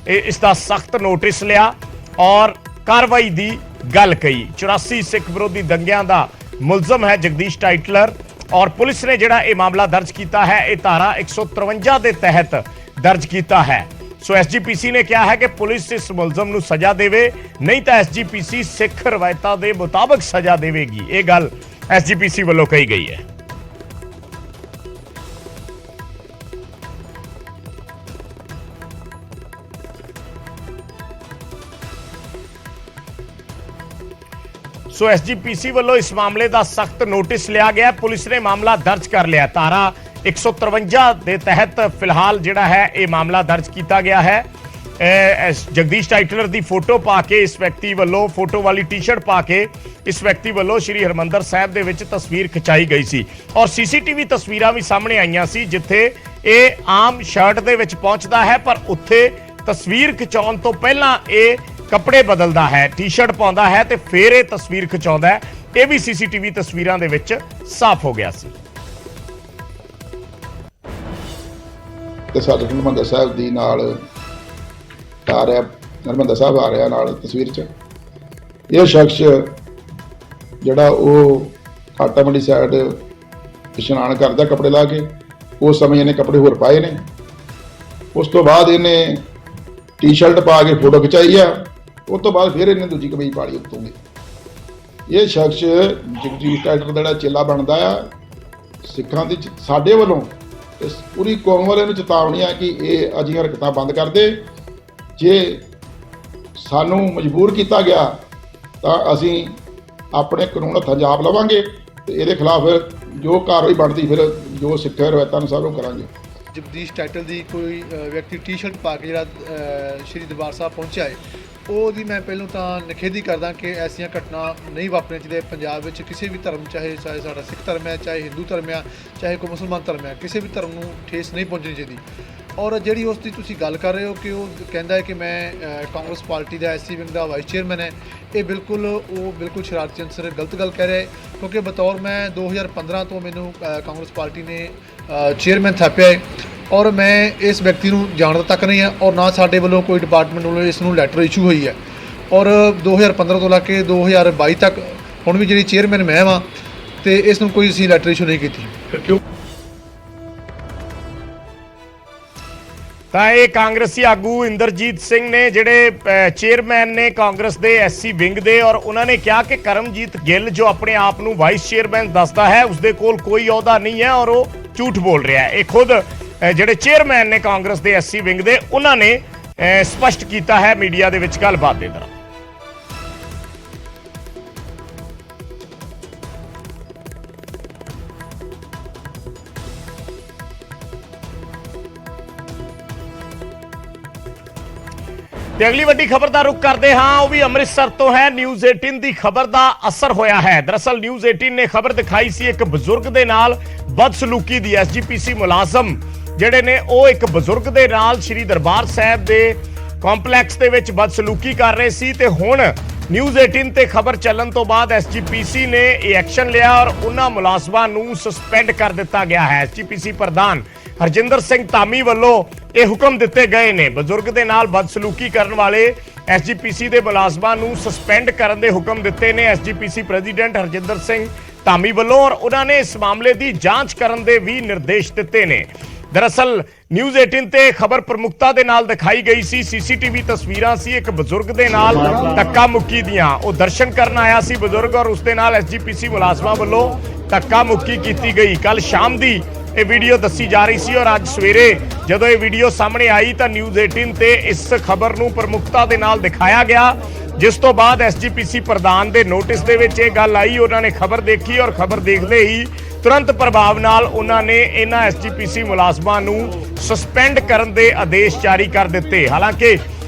ਇਸ ਦਾ ਸਖਤ ਨੋਟਿਸ ਲਿਆ ਔਰ ਕਾਰਵਾਈ ਦੀ ਗੱਲ ਕਹੀ। 84 ਸਿੱਖ ਵਿਰੋਧੀ ਦੰਗਿਆਂ ਦਾ ਮੁਲਜ਼ਮ ਹੈ ਜਗਦੀਸ਼ ਟਾਈਟਲਰ ਔਰ ਪੁਲਿਸ ਨੇ ਜਿਹੜਾ ਇਹ ਮਾਮਲਾ ਦਰਜ ਕੀਤਾ ਹੈ ਇਹ ਧਾਰਾ 153 ਦੇ ਤਹਿਤ ਦਰਜ ਕੀਤਾ ਹੈ। ਸੋ SGPC ਨੇ ਕਿਹਾ ਹੈ ਕਿ ਪੁਲਿਸ ਇਸ ਮੁਲਜ਼ਮ ਨੂੰ ਸਜ਼ਾ ਦੇਵੇ, ਨਹੀਂ ਤਾਂ SGPC ਸਿੱਖ ਰਵਾਇਤਾਂ ਦੇ ਮੁਤਾਬਕ ਸਜ਼ਾ ਦੇਵੇਗੀ। ਇਹ ਗੱਲ SGPC ਵੱਲੋਂ ਕਹੀ ਗਈ ਹੈ। ਸੋ SGPC ਵੱਲੋਂ ਇਸ ਮਾਮਲੇ ਦਾ ਸਖਤ ਨੋਟਿਸ ਲਿਆ ਗਿਆ। ਪੁਲਿਸ ਨੇ ਮਾਮਲਾ ਦਰਜ ਕਰ ਲਿਆ। ਧਾਰਾ 153 ਦੇ ਤਹਿਤ ਫਿਲਹਾਲ ਜਿਹੜਾ ਹੈ ਇਹ ਮਾਮਲਾ ਦਰਜ ਕੀਤਾ ਗਿਆ ਹੈ। ਜਗਦੀਸ਼ ਟਾਈਟਲਰ ਦੀ ਫੋਟੋ ਪਾ ਕੇ ਇਸ ਵਿਅਕਤੀ ਵੱਲੋਂ ਫੋਟੋ ਵਾਲੀ ਟੀ-ਸ਼ਰਟ ਪਾ ਕੇ ਇਸ ਵਿਅਕਤੀ ਵੱਲੋਂ ਸ਼੍ਰੀ ਹਰਮੰਦਰ ਸਾਹਿਬ ਦੇ ਵਿੱਚ ਤਸਵੀਰ ਖਿਚਾਈ ਗਈ ਸੀ ਔਰ CCTV ਤਸਵੀਰਾਂ ਵੀ ਸਾਹਮਣੇ ਆਈਆਂ ਸੀ ਜਿੱਥੇ ਇਹ ਆਮ ਸ਼ਰਟ ਦੇ ਵਿੱਚ ਪਹੁੰਚਦਾ ਹੈ ਪਰ ਉੱਥੇ ਤਸਵੀਰ ਖਿਚਾਉਣ ਤੋਂ ਪਹਿਲਾਂ ਇਹ ਕੱਪੜੇ ਬਦਲਦਾ ਹੈ, ਟੀ-ਸ਼ਰਟ ਪਾਉਂਦਾ ਹੈ ਤੇ ਫਿਰ ਇਹ ਤਸਵੀਰ ਖਿਚਾਉਂਦਾ ਹੈ। ਇਹ ਵੀ CCTV ਤਸਵੀਰਾਂ ਦੇ ਵਿੱਚ ਸਾਫ਼ ਹੋ ਗਿਆ ਸੀ। ਤੇ ਸਾਡੇ ਹਰਮੰਦਰ ਸਾਹਿਬ ਦੀ ਨਾਲ ਆ ਰਿਹਾ, ਹਰਮੰਦਰ ਸਾਹਿਬ ਆ ਰਿਹਾ ਨਾਲ ਤਸਵੀਰ 'ਚ। ਇਹ ਸ਼ਖਸ ਜਿਹੜਾ ਉਹ ਆਟਾ ਮੰਡੀ ਸਾਈਡ ਇਸ਼ਨਾਨ ਕਰਦਾ ਕੱਪੜੇ ਲਾ ਕੇ, ਉਸ ਸਮੇਂ ਇਹਨੇ ਕੱਪੜੇ ਹੋਰ ਪਾਏ ਨੇ। ਉਸ ਤੋਂ ਬਾਅਦ ਇਹਨੇ ਟੀ-ਸ਼ਰਟ ਪਾ ਕੇ ਫੋਟੋ ਖਿਚਾਈ ਆ। ਉਸ ਤੋਂ ਬਾਅਦ ਫਿਰ ਇਹਨੇ ਦੂਜੀ ਕਮੀਜ਼ ਪਾ ਲਈ ਉੱਤੋਂ ਦੀ। ਇਹ ਸ਼ਖਸ ਜਗਦੀਸ਼ ਟਾਈਟਲਰ ਦਾ ਜਿਹੜਾ ਚੇਲਾ ਬਣਦਾ ਆ ਸਿੱਖਾਂ ਦੀ, ਸਾਡੇ ਵੱਲੋਂ ਇਸ ਪੂਰੀ ਕੌਮ ਵਾਲਿਆਂ ਨੂੰ ਚੇਤਾਵਨੀ ਆ ਕਿ ਇਹ ਅਜਿਹੀਆਂ ਹਰਕਤਾਂ ਬੰਦ ਕਰ ਦੇ। ਜੇ ਸਾਨੂੰ ਮਜਬੂਰ ਕੀਤਾ ਗਿਆ ਤਾਂ ਅਸੀਂ ਆਪਣੇ ਕਾਨੂੰਨ ਹੱਥਾਂ ਜਾਪ ਲਵਾਂਗੇ ਤੇ ਇਹਦੇ ਖਿਲਾਫ ਜੋ ਕਾਰਵਾਈ ਬਣਦੀ ਫਿਰ ਜੋ ਸਿੱਖ ਰਵਾਇਤਾਂ ਅਨੁਸਾਰ ਉਹ ਕਰਾਂਗੇ। ਜਗਦੀਸ਼ ਟਾਈਟਲ ਦੀ ਕੋਈ ਵਿਅਕਤੀ ਟੀ-ਸ਼ਰਟ ਪਾ ਕੇ ਜਿਹੜਾ ਸ਼੍ਰੀ ਦਰਬਾਰ ਸਾਹਿਬ ਪਹੁੰਚਿਆ ਹੈ ਉਹਦੀ ਮੈਂ ਪਹਿਲਾਂ ਤਾਂ ਨਿਖੇਧੀ ਕਰਦਾ ਕਿ ਐਸੀਆਂ ਘਟਨਾ ਨਹੀਂ ਵਾਪਰਨੀਆਂ ਚਾਹੀਦੀਆਂ ਪੰਜਾਬ ਵਿੱਚ। ਕਿਸੇ ਵੀ ਧਰਮ, ਚਾਹੇ ਸਾਡਾ ਸਿੱਖ ਧਰਮ ਹੈ, ਚਾਹੇ ਹਿੰਦੂ ਧਰਮ ਹੈ, ਚਾਹੇ ਕੋਈ ਮੁਸਲਮਾਨ ਧਰਮ ਹੈ, ਕਿਸੇ ਵੀ ਧਰਮ ਨੂੰ ਠੇਸ ਨਹੀਂ ਪਹੁੰਚਣੀ ਚਾਹੀਦੀ। ਔਰ ਜਿਹੜੀ ਉਸ ਦੀ ਤੁਸੀਂ ਗੱਲ ਕਰ ਰਹੇ ਹੋ ਕਿ ਉਹ ਕਹਿੰਦਾ ਹੈ ਕਿ ਮੈਂ ਕਾਂਗਰਸ ਪਾਰਟੀ ਦਾ SC ਵਿੰਗ ਦਾ ਵਾਈਸ ਚੇਅਰਮੈਨ ਹੈ, ਇਹ ਬਿਲਕੁਲ ਸ਼ਰਾਰਤੀ ਅਨਸਰ ਗਲਤ ਗੱਲ ਕਹਿ ਰਿਹਾ ਹੈ। ਕਿਉਂਕਿ ਬਤੌਰ ਮੈਂ 2015 ਤੋਂ ਮੈਨੂੰ ਕਾਂਗਰਸ ਪਾਰਟੀ ਨੇ ਚੇਅਰਮੈਨ ਥਾਪਿਆ ਹੈ ਔਰ ਮੈਂ ਇਸ ਵਿਅਕਤੀ ਨੂੰ ਜਾਣਦਾ ਤੱਕ ਨਹੀਂ ਹੈ ਔਰ ਨਾ ਸਾਡੇ ਵੱਲੋਂ ਕੋਈ ਡਿਪਾਰਟਮੈਂਟ ਵੱਲੋਂ ਇਸ ਨੂੰ ਲੈਟਰ ਇਸ਼ੂ ਹੋਈ ਹੈ। ਔਰ 2015 ਤੋਂ ਲੈ ਕੇ 2022 ਤੱਕ ਹੁਣ ਵੀ ਜਿਹੜੀ ਚੇਅਰਮੈਨ ਮੈਂ ਵਾਂ ਤੇ ਇਸ ਨੂੰ ਕੋਈ ਅਸੀਂ ਲੈਟਰ ਇਸ਼ੂ ਨਹੀਂ ਕੀਤੀ। ਕਿਉਂ? ਤਾਂ ਇਹ ਕਾਂਗਰਸੀ ਆਗੂ ਇੰਦਰਜੀਤ ਸਿੰਘ ਨੇ ਜਿਹੜੇ ਚੇਅਰਮੈਨ ਨੇ ਕਾਂਗਰਸ ਦੇ SC ਵਿੰਗ ਦੇ ਔਰ ਉਹਨਾਂ ਨੇ ਕਿਹਾ ਕਿ ਕਰਮਜੀਤ ਗਿੱਲ ਜੋ ਆਪਣੇ ਆਪ ਨੂੰ ਵਾਈਸ ਚੇਅਰਮੈਨ ਦੱਸਦਾ ਹੈ ਉਸਦੇ ਕੋਲ ਕੋਈ ਅਹੁਦਾ ਨਹੀਂ ਹੈ ਔਰ ਉਹ ਝੂਠ ਬੋਲ ਰਿਹਾ ਹੈ। ਇਹ ਖੁਦ ਜਿਹੜੇ ਚੇਅਰਮੈਨ ਨੇ ਕਾਂਗਰਸ ਦੇ SC ਵਿੰਗ ਦੇ ਉਹਨਾਂ ਨੇ ਸਪਸ਼ਟ ਕੀਤਾ ਹੈ ਮੀਡੀਆ ਦੇ ਵਿੱਚ ਗੱਲਬਾਤ ਦੇ ਦੌਰਾਨ। ਤੇ ਅਗਲੀ ਵੱਡੀ ਖਬਰ ਦਾ ਰੁਖ ਕਰਦੇ ਹਾਂ, ਉਹ ਵੀ ਅੰਮ੍ਰਿਤਸਰ ਤੋਂ ਹੈ। ਨਿਊਜ਼ 18 ਦੀ ਖਬਰ ਦਾ ਅਸਰ ਹੋਇਆ ਹੈ। ਦਰਅਸਲ ਨਿਊਜ਼ 18 ਨੇ ਖਬਰ ਦਿਖਾਈ ਸੀ ਇੱਕ ਬਜ਼ੁਰਗ ਦੇ ਨਾਲ ਬਦਸਲੂਕੀ ਦੀ। SGPC ਮੁਲਾਜ਼ਮ ਜਿਹੜੇ ਨੇ ਉਹ ਇੱਕ ਬਜ਼ੁਰਗ ਦੇ ਨਾਲ ਸ਼੍ਰੀ ਦਰਬਾਰ ਸਾਹਿਬ ਦੇ ਕੰਪਲੈਕਸ ਦੇ ਵਿੱਚ ਬਦਸਲੂਕੀ ਕਰ ਰਹੇ ਸੀ ਤੇ ਹੁਣ ਨਿਊਜ਼ 18 ਤੇ ਖਬਰ ਚੱਲਣ ਤੋਂ ਬਾਅਦ SGPC ਨੇ ਇਹ ਐਕਸ਼ਨ ਲਿਆ ਔਰ ਉਹਨਾਂ ਮੁਲਾਜ਼ਮਾਂ ਨੂੰ ਸਸਪੈਂਡ ਕਰ ਦਿੱਤਾ ਗਿਆ ਹੈ। SGPC ਪ੍ਰਧਾਨ ਹਰਜਿੰਦਰ ਸਿੰਘ ਧਾਮੀ ਵੱਲੋਂ ਇਹ ਹੁਕਮ ਦਿੱਤੇ ਗਏ ਨੇ। ਬਜ਼ੁਰਗ ਦੇ ਨਾਲ ਬਦਸਲੂਕੀ ਕਰਨ ਵਾਲੇ SGPC ਦੇ ਮੁਲਾਜ਼ਮਾਂ ਨੂੰ ਸਸਪੈਂਡ ਕਰਨ ਦੇ ਹੁਕਮ ਦਿੱਤੇ ਨੇ SGPC ਪ੍ਰੈਜ਼ੀਡੈਂਟ ਹਰਜਿੰਦਰ ਸਿੰਘ ਧਾਮੀ ਵੱਲੋਂ ਔਰ ਉਹਨਾਂ ਨੇ ਇਸ ਮਾਮਲੇ ਦੀ ਜਾਂਚ ਕਰਨ ਦੇ ਵੀ ਨਿਰਦੇਸ਼ ਦਿੱਤੇ ਨੇ। ਦਰਅਸਲ ਨਿਊਜ਼ 18 ਤੇ ਖਬਰ ਪ੍ਰਮੁਖਤਾ ਦੇ ਨਾਲ ਦਿਖਾਈ ਗਈ ਸੀ। ਸੀਸੀਟੀਵੀ ਤਸਵੀਰਾਂ ਸੀ ਇੱਕ ਬਜ਼ੁਰਗ ਦੇ ਨਾਲ ਧੱਕਾ ਮੁੱਕੀ ਦੀਆਂ। ਉਹ ਦਰਸ਼ਨ ਕਰਨ ਆਇਆ ਸੀ ਬਜ਼ੁਰਗ ਔਰ ਉਸ ਦੇ ਨਾਲ ਐਸਜੀਪੀਸੀ ਮੁਲਾਜ਼ਮਾਂ ਵੱਲੋਂ ਧੱਕਾ ਮੁੱਕੀ ਕੀਤੀ ਗਈ। ਕੱਲ ਸ਼ਾਮ ਦੀ ਇਹ ਵੀਡੀਓ ਦੱਸੀ ਜਾ ਰਹੀ ਸੀ ਔਰ ਅੱਜ ਸਵੇਰੇ ਜਦੋਂ ਇਹ ਵੀਡੀਓ ਸਾਹਮਣੇ ਆਈ ਤਾਂ ਨਿਊਜ਼ 18 ਤੇ ਇਸ ਖਬਰ ਨੂੰ ਪ੍ਰਮੁਖਤਾ ਦੇ ਨਾਲ ਦਿਖਾਇਆ ਗਿਆ, ਜਿਸ ਤੋਂ ਬਾਅਦ ਐਸਜੀਪੀਸੀ ਪ੍ਰਧਾਨ ਦੇ ਨੋਟਿਸ ਦੇ ਵਿੱਚ ਇਹ ਗੱਲ ਆਈ। ਉਹਨਾਂ ਨੇ ਖਬਰ ਦੇਖੀ ਔਰ ਖਬਰ ਦੇਖਦੇ ਹੀ ਤੁਰੰਤ ਪ੍ਰਭਾਵ ਨਾਲ ਉਹਨਾਂ ਨੇ ਇਹਨਾਂ ਐਸਜੀਪੀਸੀ ਮੁਲਾਜ਼ਮਾਂ ਨੂੰ ਸਸਪੈਂਡ ਕਰਨ ਦੇ ਆਦੇਸ਼ ਜਾਰੀ ਕਰ ਦਿੱਤੇ। ਹਾਲਾਂਕਿ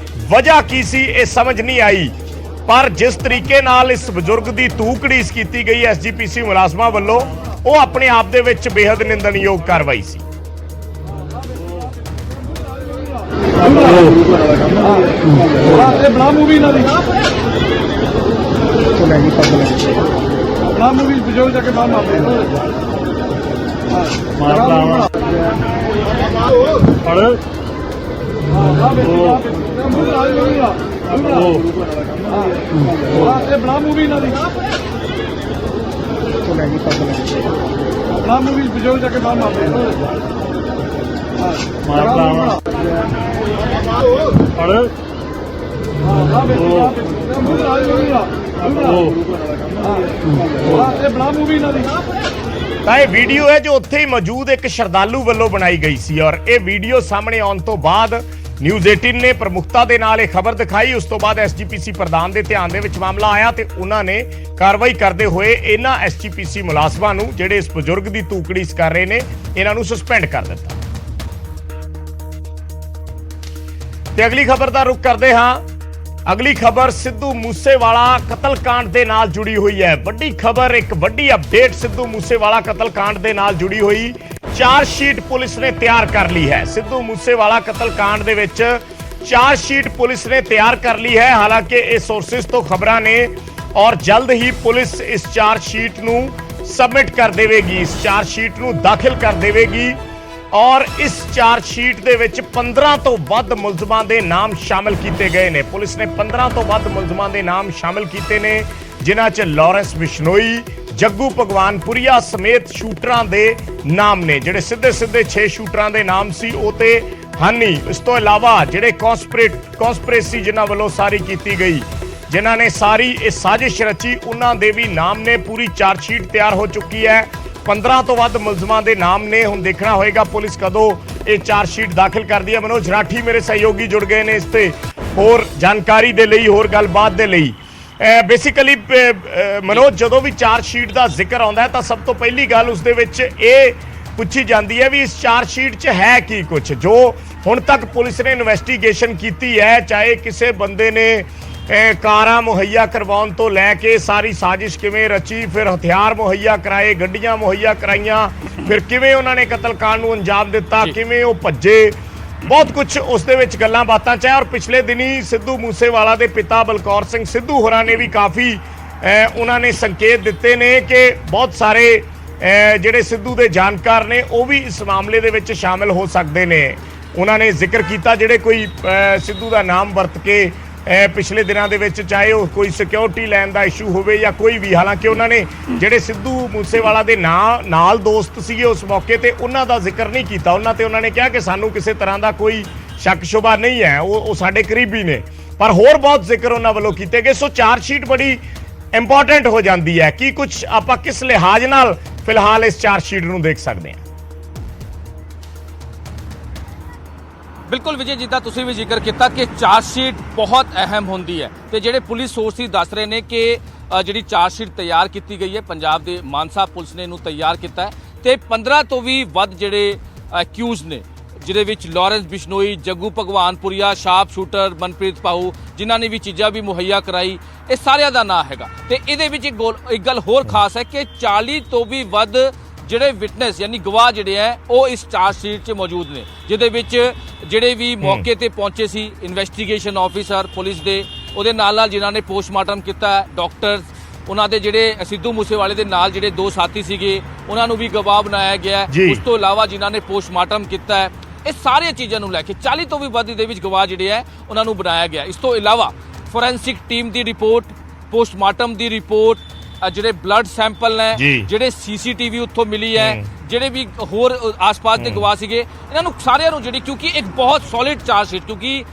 ਵਜ੍ਹਾ ਕੀ ਸੀ ਇਹ ਸਮਝ ਨਹੀਂ ਆਈ, ਪਰ ਜਿਸ ਤਰੀਕੇ ਨਾਲ ਇਸ ਬਜ਼ੁਰਗ ਦੀ ਤੂਕੜੀਸ ਕੀਤੀ ਗਈ ਐਸਜੀਪੀਸੀ ਮੁਲਾਜ਼ਮਾਂ ਵੱਲੋਂ, ਉਹ ਆਪਣੇ ਆਪ ਦੇ ਵਿੱਚ ਬੇहद ਨਿੰਦਣਯੋਗ ਕਾਰਵਾਈ ਸੀ। ਤਾਂ ਇਹ ਵੀਡੀਓ ਹੈ ਜੋ ਉੱਥੇ ਹੀ ਮੌਜੂਦ ਇੱਕ ਸ਼ਰਧਾਲੂ ਵੱਲੋਂ ਬਣਾਈ ਗਈ ਸੀ ਔਰ ਇਹ ਵੀਡੀਓ ਸਾਹਮਣੇ ਆਉਣ ਤੋਂ ਬਾਅਦ ਨਿਊਜ਼ 18 ਨੇ ਪ੍ਰਮੁਖਤਾ ਦੇ ਨਾਲ ਇਹ ਖਬਰ ਦਿਖਾਈ। ਉਸ ਤੋਂ ਬਾਅਦ ਐਸਜੀਪੀਸੀ ਪ੍ਰਧਾਨ ਦੇ ਧਿਆਨ ਦੇ ਵਿੱਚ ਮਾਮਲਾ ਆਇਆ ਤੇ ਉਹਨਾਂ ਨੇ ਕਾਰਵਾਈ ਕਰਦੇ ਹੋਏ ਇਹਨਾਂ ਐਸਜੀਪੀਸੀ ਮੁਲਾਜ਼ਮਾਂ ਨੂੰ ਜਿਹੜੇ ਇਸ ਬਜ਼ੁਰਗ ਦੀ ਤੂਕੜੀਸ ਕਰ ਰਹੇ ਨੇ, ਇਹਨਾਂ ਨੂੰ ਸਸਪੈਂਡ ਕਰ ਦਿੱਤਾ। ਤੇ ਅਗਲੀ ਖਬਰ ਦਾ ਰੁਖ ਕਰਦੇ ਹਾਂ। ਅਗਲੀ ਖਬਰ ਸਿੱਧੂ ਮੂਸੇਵਾਲਾ ਕਤਲकांड ਦੇ ਨਾਲ ਜੁੜੀ ਹੋਈ ਹੈ। ਵੱਡੀ ਖਬਰ, ਇੱਕ ਵੱਡੀ ਅਪਡੇਟ ਸਿੱਧੂ ਮੂਸੇਵਾਲਾ ਕਤਲकांड ਦੇ ਨਾਲ ਜੁੜੀ ਹੋਈ। ਚਾਰਜ ਸ਼ੀਟ ਪੁਲਿਸ ਨੇ ਤਿਆਰ ਕਰ ਲਈ ਹੈ। ਸਿੱਧੂ ਮੂਸੇਵਾਲਾ ਕਤਲकांड ਦੇ ਵਿੱਚ ਚਾਰਜ ਸ਼ੀਟ ਪੁਲਿਸ ਨੇ ਤਿਆਰ ਕਰ ਲਈ ਹੈ। ਹਾਲਾਂਕਿ ਇਹ ਸੋਰਸਿਸ ਤੋਂ ਖਬਰਾਂ ਨੇ ਔਰ ਜਲਦ ਹੀ ਪੁਲਿਸ ਇਸ ਚਾਰਜ ਸ਼ੀਟ ਨੂੰ ਸਬਮਿਟ ਕਰ ਦੇਵੇਗੀ, ਇਸ ਚਾਰਜ ਸ਼ੀਟ ਨੂੰ ਦਾਖਲ ਕਰ ਦੇਵੇਗੀ ਔਰ ਇਸ ਚਾਰਜ ਸ਼ੀਟ ਦੇ ਵਿੱਚ 15 ਤੋਂ ਵੱਧ ਮੁਲਜ਼ਮਾਂ ਦੇ ਨਾਮ ਸ਼ਾਮਲ ਕੀਤੇ ਗਏ ਨੇ। ਪੁਲਿਸ ਨੇ 15 ਤੋਂ ਵੱਧ ਮੁਲਜ਼ਮਾਂ ਦੇ ਨਾਮ ਸ਼ਾਮਲ ਕੀਤੇ ਨੇ, ਜਿਨ੍ਹਾਂ 'ਚ ਲਾਰੈਂਸ ਬਿਸ਼ਨੋਈ, ਜੱਗੂ ਭਗਵਾਨਪੁਰੀਆ ਸਮੇਤ ਸ਼ੂਟਰਾਂ ਦੇ ਨਾਮ ਨੇ। ਜਿਹੜੇ ਸਿੱਧੇ 6 ਸ਼ੂਟਰਾਂ ਦੇ ਨਾਮ ਸੀ ਉਹ ਤੇ ਹਨ ਹੀ। ਇਸ ਤੋਂ ਇਲਾਵਾ ਜਿਹੜੇ ਕੌਂਸਪੀਰੇਸੀ ਜਿਨ੍ਹਾਂ ਵੱਲੋਂ ਸਾਰੀ ਕੀਤੀ ਗਈ, ਜਿਨ੍ਹਾਂ ਨੇ ਸਾਰੀ ਇਹ ਸਾਜ਼ਿਸ਼ ਰਚੀ, ਉਹਨਾਂ ਦੇ ਵੀ ਨਾਮ ਨੇ। ਪੂਰੀ ਚਾਰਜ ਸ਼ੀਟ ਤਿਆਰ ਹੋ ਚੁੱਕੀ ਹੈ। 15 ਤੋਂ ਵੱਧ ਮੁਲਜ਼ਮਾਂ ਦੇ ਨਾਮ ਨੇ। ਹੁਣ ਦੇਖਣਾ ਹੋਏਗਾ ਪੁਲਿਸ ਕਦੋਂ ਇਹ ਚਾਰਜ ਸ਼ੀਟ ਦਾਖਲ ਕਰਦੀ ਹੈ। ਮਨੋਜ ਰਾਠੀ ਮੇਰੇ ਸਹਿਯੋਗੀ ਜੁੜ ਗਏ ਨੇ ਇਸ ਤੇ ਹੋਰ ਜਾਣਕਾਰੀ ਦੇ ਲਈ, ਹੋਰ ਗੱਲਬਾਤ ਦੇ ਲਈ। ਬੇਸਿਕਲੀ ਮਨੋਜ, ਜਦੋਂ ਵੀ ਚਾਰਜ ਸ਼ੀਟ ਦਾ ਜ਼ਿਕਰ ਆਉਂਦਾ ਹੈ ਤਾਂ ਸਭ ਤੋਂ ਪਹਿਲੀ ਗੱਲ ਉਸ ਦੇ ਵਿੱਚ ਇਹ ਪੁੱਛੀ ਜਾਂਦੀ ਹੈ ਵੀ ਇਸ ਚਾਰਜ ਸ਼ੀਟ 'ਚ ਹੈ ਕੀ ਕੁਝ। ਜੋ ਹੁਣ ਤੱਕ ਪੁਲਿਸ ਨੇ ਇਨਵੈਸਟੀਗੇਸ਼ਨ ਕੀਤੀ ਹੈ, ਚਾਹੇ ਕਿਸੇ ਬੰਦੇ ਨੇ ਕਾਰਾਂ ਮੁਹੱਈਆ ਕਰਵਾਉਣ ਤੋਂ ਲੈ ਕੇ ਸਾਰੀ ਸਾਜ਼ਿਸ਼ ਕਿਵੇਂ ਰਚੀ, ਫਿਰ ਹਥਿਆਰ ਮੁਹੱਈਆ ਕਰਾਏ, ਗੱਡੀਆਂ ਮੁਹੱਈਆ ਕਰਾਈਆਂ, ਫਿਰ ਕਿਵੇਂ ਉਹਨਾਂ ਨੇ ਕਤਲकांड ਨੂੰ ਅੰਜਾਮ ਦਿੱਤਾ, ਕਿਵੇਂ ਉਹ ਭੱਜੇ, ਬਹੁਤ ਕੁਝ ਉਸ ਦੇ ਵਿੱਚ ਗੱਲਾਂ ਬਾਤਾਂ 'ਚ ਹੈ। ਔਰ ਪਿਛਲੇ ਦਿਨੀ ਸਿੱਧੂ ਮੂਸੇਵਾਲਾ ਦੇ ਪਿਤਾ ਬਲਕੌਰ ਸਿੰਘ ਸਿੱਧੂ ਹੋਰਾਂ ਨੇ ਵੀ ਕਾਫੀ ਉਹਨਾਂ ਨੇ ਸੰਕੇਤ ਦਿੱਤੇ ਨੇ ਕਿ ਬਹੁਤ ਸਾਰੇ ਜਿਹੜੇ ਸਿੱਧੂ ਦੇ ਜਾਣਕਾਰ ਨੇ ਉਹ ਵੀ ਇਸ ਮਾਮਲੇ ਦੇ ਵਿੱਚ ਸ਼ਾਮਿਲ ਹੋ ਸਕਦੇ ਨੇ। ਉਹਨਾਂ ਨੇ ਜ਼ਿਕਰ ਕੀਤਾ ਜਿਹੜੇ ਕੋਈ ਸਿੱਧੂ ਦਾ ਨਾਮ ਵਰਤ ਕੇ ਪਿਛਲੇ ਦਿਨਾਂ ਦੇ ਵਿੱਚ, ਚਾਹੇ ਉਹ ਕੋਈ ਸਿਕਿਉਰਿਟੀ ਲੈਣ ਦਾ ਇਸ਼ੂ ਹੋਵੇ ਜਾਂ ਕੋਈ ਵੀ, ਹਾਲਾਂਕਿ ਉਹਨਾਂ ਨੇ ਜਿਹੜੇ ਸਿੱਧੂ ਮੂਸੇਵਾਲਾ ਦੇ ਨਾਲ ਦੋਸਤ ਸੀਗੇ ਉਸ ਮੌਕੇ ਤੇ ਉਹਨਾਂ ਦਾ ਜ਼ਿਕਰ ਨਹੀਂ ਕੀਤਾ। ਉਹਨਾਂ ਨੇ ਕਿਹਾ ਕਿ ਸਾਨੂੰ ਕਿਸੇ ਤਰ੍ਹਾਂ ਦਾ ਕੋਈ ਸ਼ੱਕ ਸ਼ੁਬਾ ਨਹੀਂ ਹੈ, ਉਹ ਸਾਡੇ ਕਰੀਬੀ ਨੇ, ਪਰ ਹੋਰ ਬਹੁਤ ਜ਼ਿਕਰ ਉਹਨਾਂ ਵੱਲੋਂ ਕੀਤੇ ਗਏ। ਸੋ ਚਾਰਜ ਸ਼ੀਟ ਬੜੀ ਇੰਪੋਰਟੈਂਟ ਹੋ ਜਾਂਦੀ ਹੈ। ਕੀ ਕੁਝ ਆਪਾਂ ਕਿਸ ਲਿਹਾਜ਼ ਨਾਲ ਫਿਲਹਾਲ ਇਸ ਚਾਰਜ ਸ਼ੀਟ ਨੂੰ ਦੇਖ ਸਕਦੇ ਹਾਂ? ਬਿਲਕੁਲ ਵਿਜੇ, ਜਿੱਦਾਂ ਤੁਸੀਂ ਵੀ ਜ਼ਿਕਰ ਕੀਤਾ ਕਿ ਚਾਰਜ ਸ਼ੀਟ ਬਹੁਤ ਅਹਿਮ ਹੁੰਦੀ ਹੈ ਤੇ ਜਿਹੜੇ ਪੁਲਿਸ ਸੋਰਸ ਹੀ ਦੱਸ ਰਹੇ ਨੇ ਕਿ ਜਿਹੜੀ ਚਾਰਜ ਸ਼ੀਟ ਤਿਆਰ ਕੀਤੀ ਗਈ ਹੈ, ਪੰਜਾਬ ਦੇ ਮਾਨਸਾ ਪੁਲਿਸ ਨੇ ਇਹਨੂੰ ਤਿਆਰ ਕੀਤਾ ਹੈ ਤੇ 15 ਤੋਂ ਵੀ ਵੱਧ ਜਿਹੜੇ ਅਕਿਊਜ਼ ਨੇ, ਜਿਹਦੇ ਵਿੱਚ ਲਾਰੈਂਸ ਬਿਸ਼ਨੋਈ, ਜੱਗੂ ਭਗਵਾਨਪੁਰੀਆ, ਸ਼ਾਰਪ ਸ਼ੂਟਰ ਮਨਪ੍ਰੀਤ ਪਾਹੂ, ਜਿਨ੍ਹਾਂ ਨੇ ਵੀ ਚੀਜ਼ਾਂ ਵੀ ਮੁਹੱਈਆ ਕਰਾਈ, ਇਹ ਸਾਰਿਆਂ ਦਾ ਨਾਂ ਹੈਗਾ। ਤੇ ਇਹਦੇ ਵਿੱਚ ਇੱਕ ਗੱਲ ਹੋਰ ਖਾਸ ਹੈ ਕਿ 40 ਤੋਂ ਵੀ ਵੱਧ ਜਿਹੜੇ ਵਿਟਨੈਸ ਯਾਨੀ ਗਵਾਹ ਜਿਹੜੇ ਹੈ ਉਹ ਇਸ ਚਾਰਜ ਸ਼ੀਟ 'ਚ ਮੌਜੂਦ ਨੇ, ਜਿਹਦੇ ਵਿੱਚ ਜਿਹੜੇ ਵੀ ਮੌਕੇ ਤੇ ਪਹੁੰਚੇ ਸੀ ਇਨਵੈਸਟੀਗੇਸ਼ਨ ਆਫੀਸਰ ਪੁਲਿਸ ਦੇ, ਉਹਦੇ ਨਾਲ ਜਿਨ੍ਹਾਂ ਨੇ ਪੋਸਟਮਾਰਟਮ ਕੀਤਾ, ਡਾਕਟਰਸ, ਉਹਨਾਂ ਦੇ ਜਿਹੜੇ ਸਿੱਧੂ ਮੂਸੇਵਾਲੇ ਦੇ ਨਾਲ ਜਿਹੜੇ 2 ਸਾਥੀ ਸੀਗੇ ਉਹਨਾਂ ਨੂੰ ਵੀ ਗਵਾਹ ਬਣਾਇਆ ਗਿਆ। ਉਸ ਤੋਂ ਇਲਾਵਾ ਜਿਨ੍ਹਾਂ ਨੇ ਪੋਸਟਮਾਰਟਮ ਕੀਤਾ ਹੈ, ਇਹ ਸਾਰੀਆਂ ਚੀਜ਼ਾਂ ਨੂੰ ਲੈ ਕੇ 40 ਤੋਂ ਵੀ ਵੱਧ ਦੇ ਵਿੱਚ ਗਵਾਹ ਜਿਹੜੇ ਹੈ ਉਹਨਾਂ ਨੂੰ ਬਣਾਇਆ ਗਿਆ। ਇਸ ਤੋਂ ਇਲਾਵਾ ਫੋਰੈਂਸਿਕ ਟੀਮ ਦੀ ਰਿਪੋਰਟ, ਪੋਸਟਮਾਰਟਮ ਦੀ ਰਿਪੋਰਟ, ਜਿਹੜੇ ਬਲੱਡ ਸੈਂਪਲ ਨੇ, ਜਿਹੜੇ ਸੀਸੀਟੀਵੀ ਉੱਥੋਂ ਮਿਲੀ ਹੈ, ਜਿਹੜੇ ਵੀ ਹੋਰ ਆਸ-ਪਾਸ ਦੇ ਗਵਾਹ ਸੀਗੇ, ਇਹਨਾਂ ਨੂੰ ਸਾਰਿਆਂ ਨੂੰ ਜਿਹੜੀ, ਕਿਉਂਕਿ ਇੱਕ ਬਹੁਤ ਸੋਲਿਡ ਚਾਰਜ ਸ਼ੀਟ, ਕਿਉਂਕਿ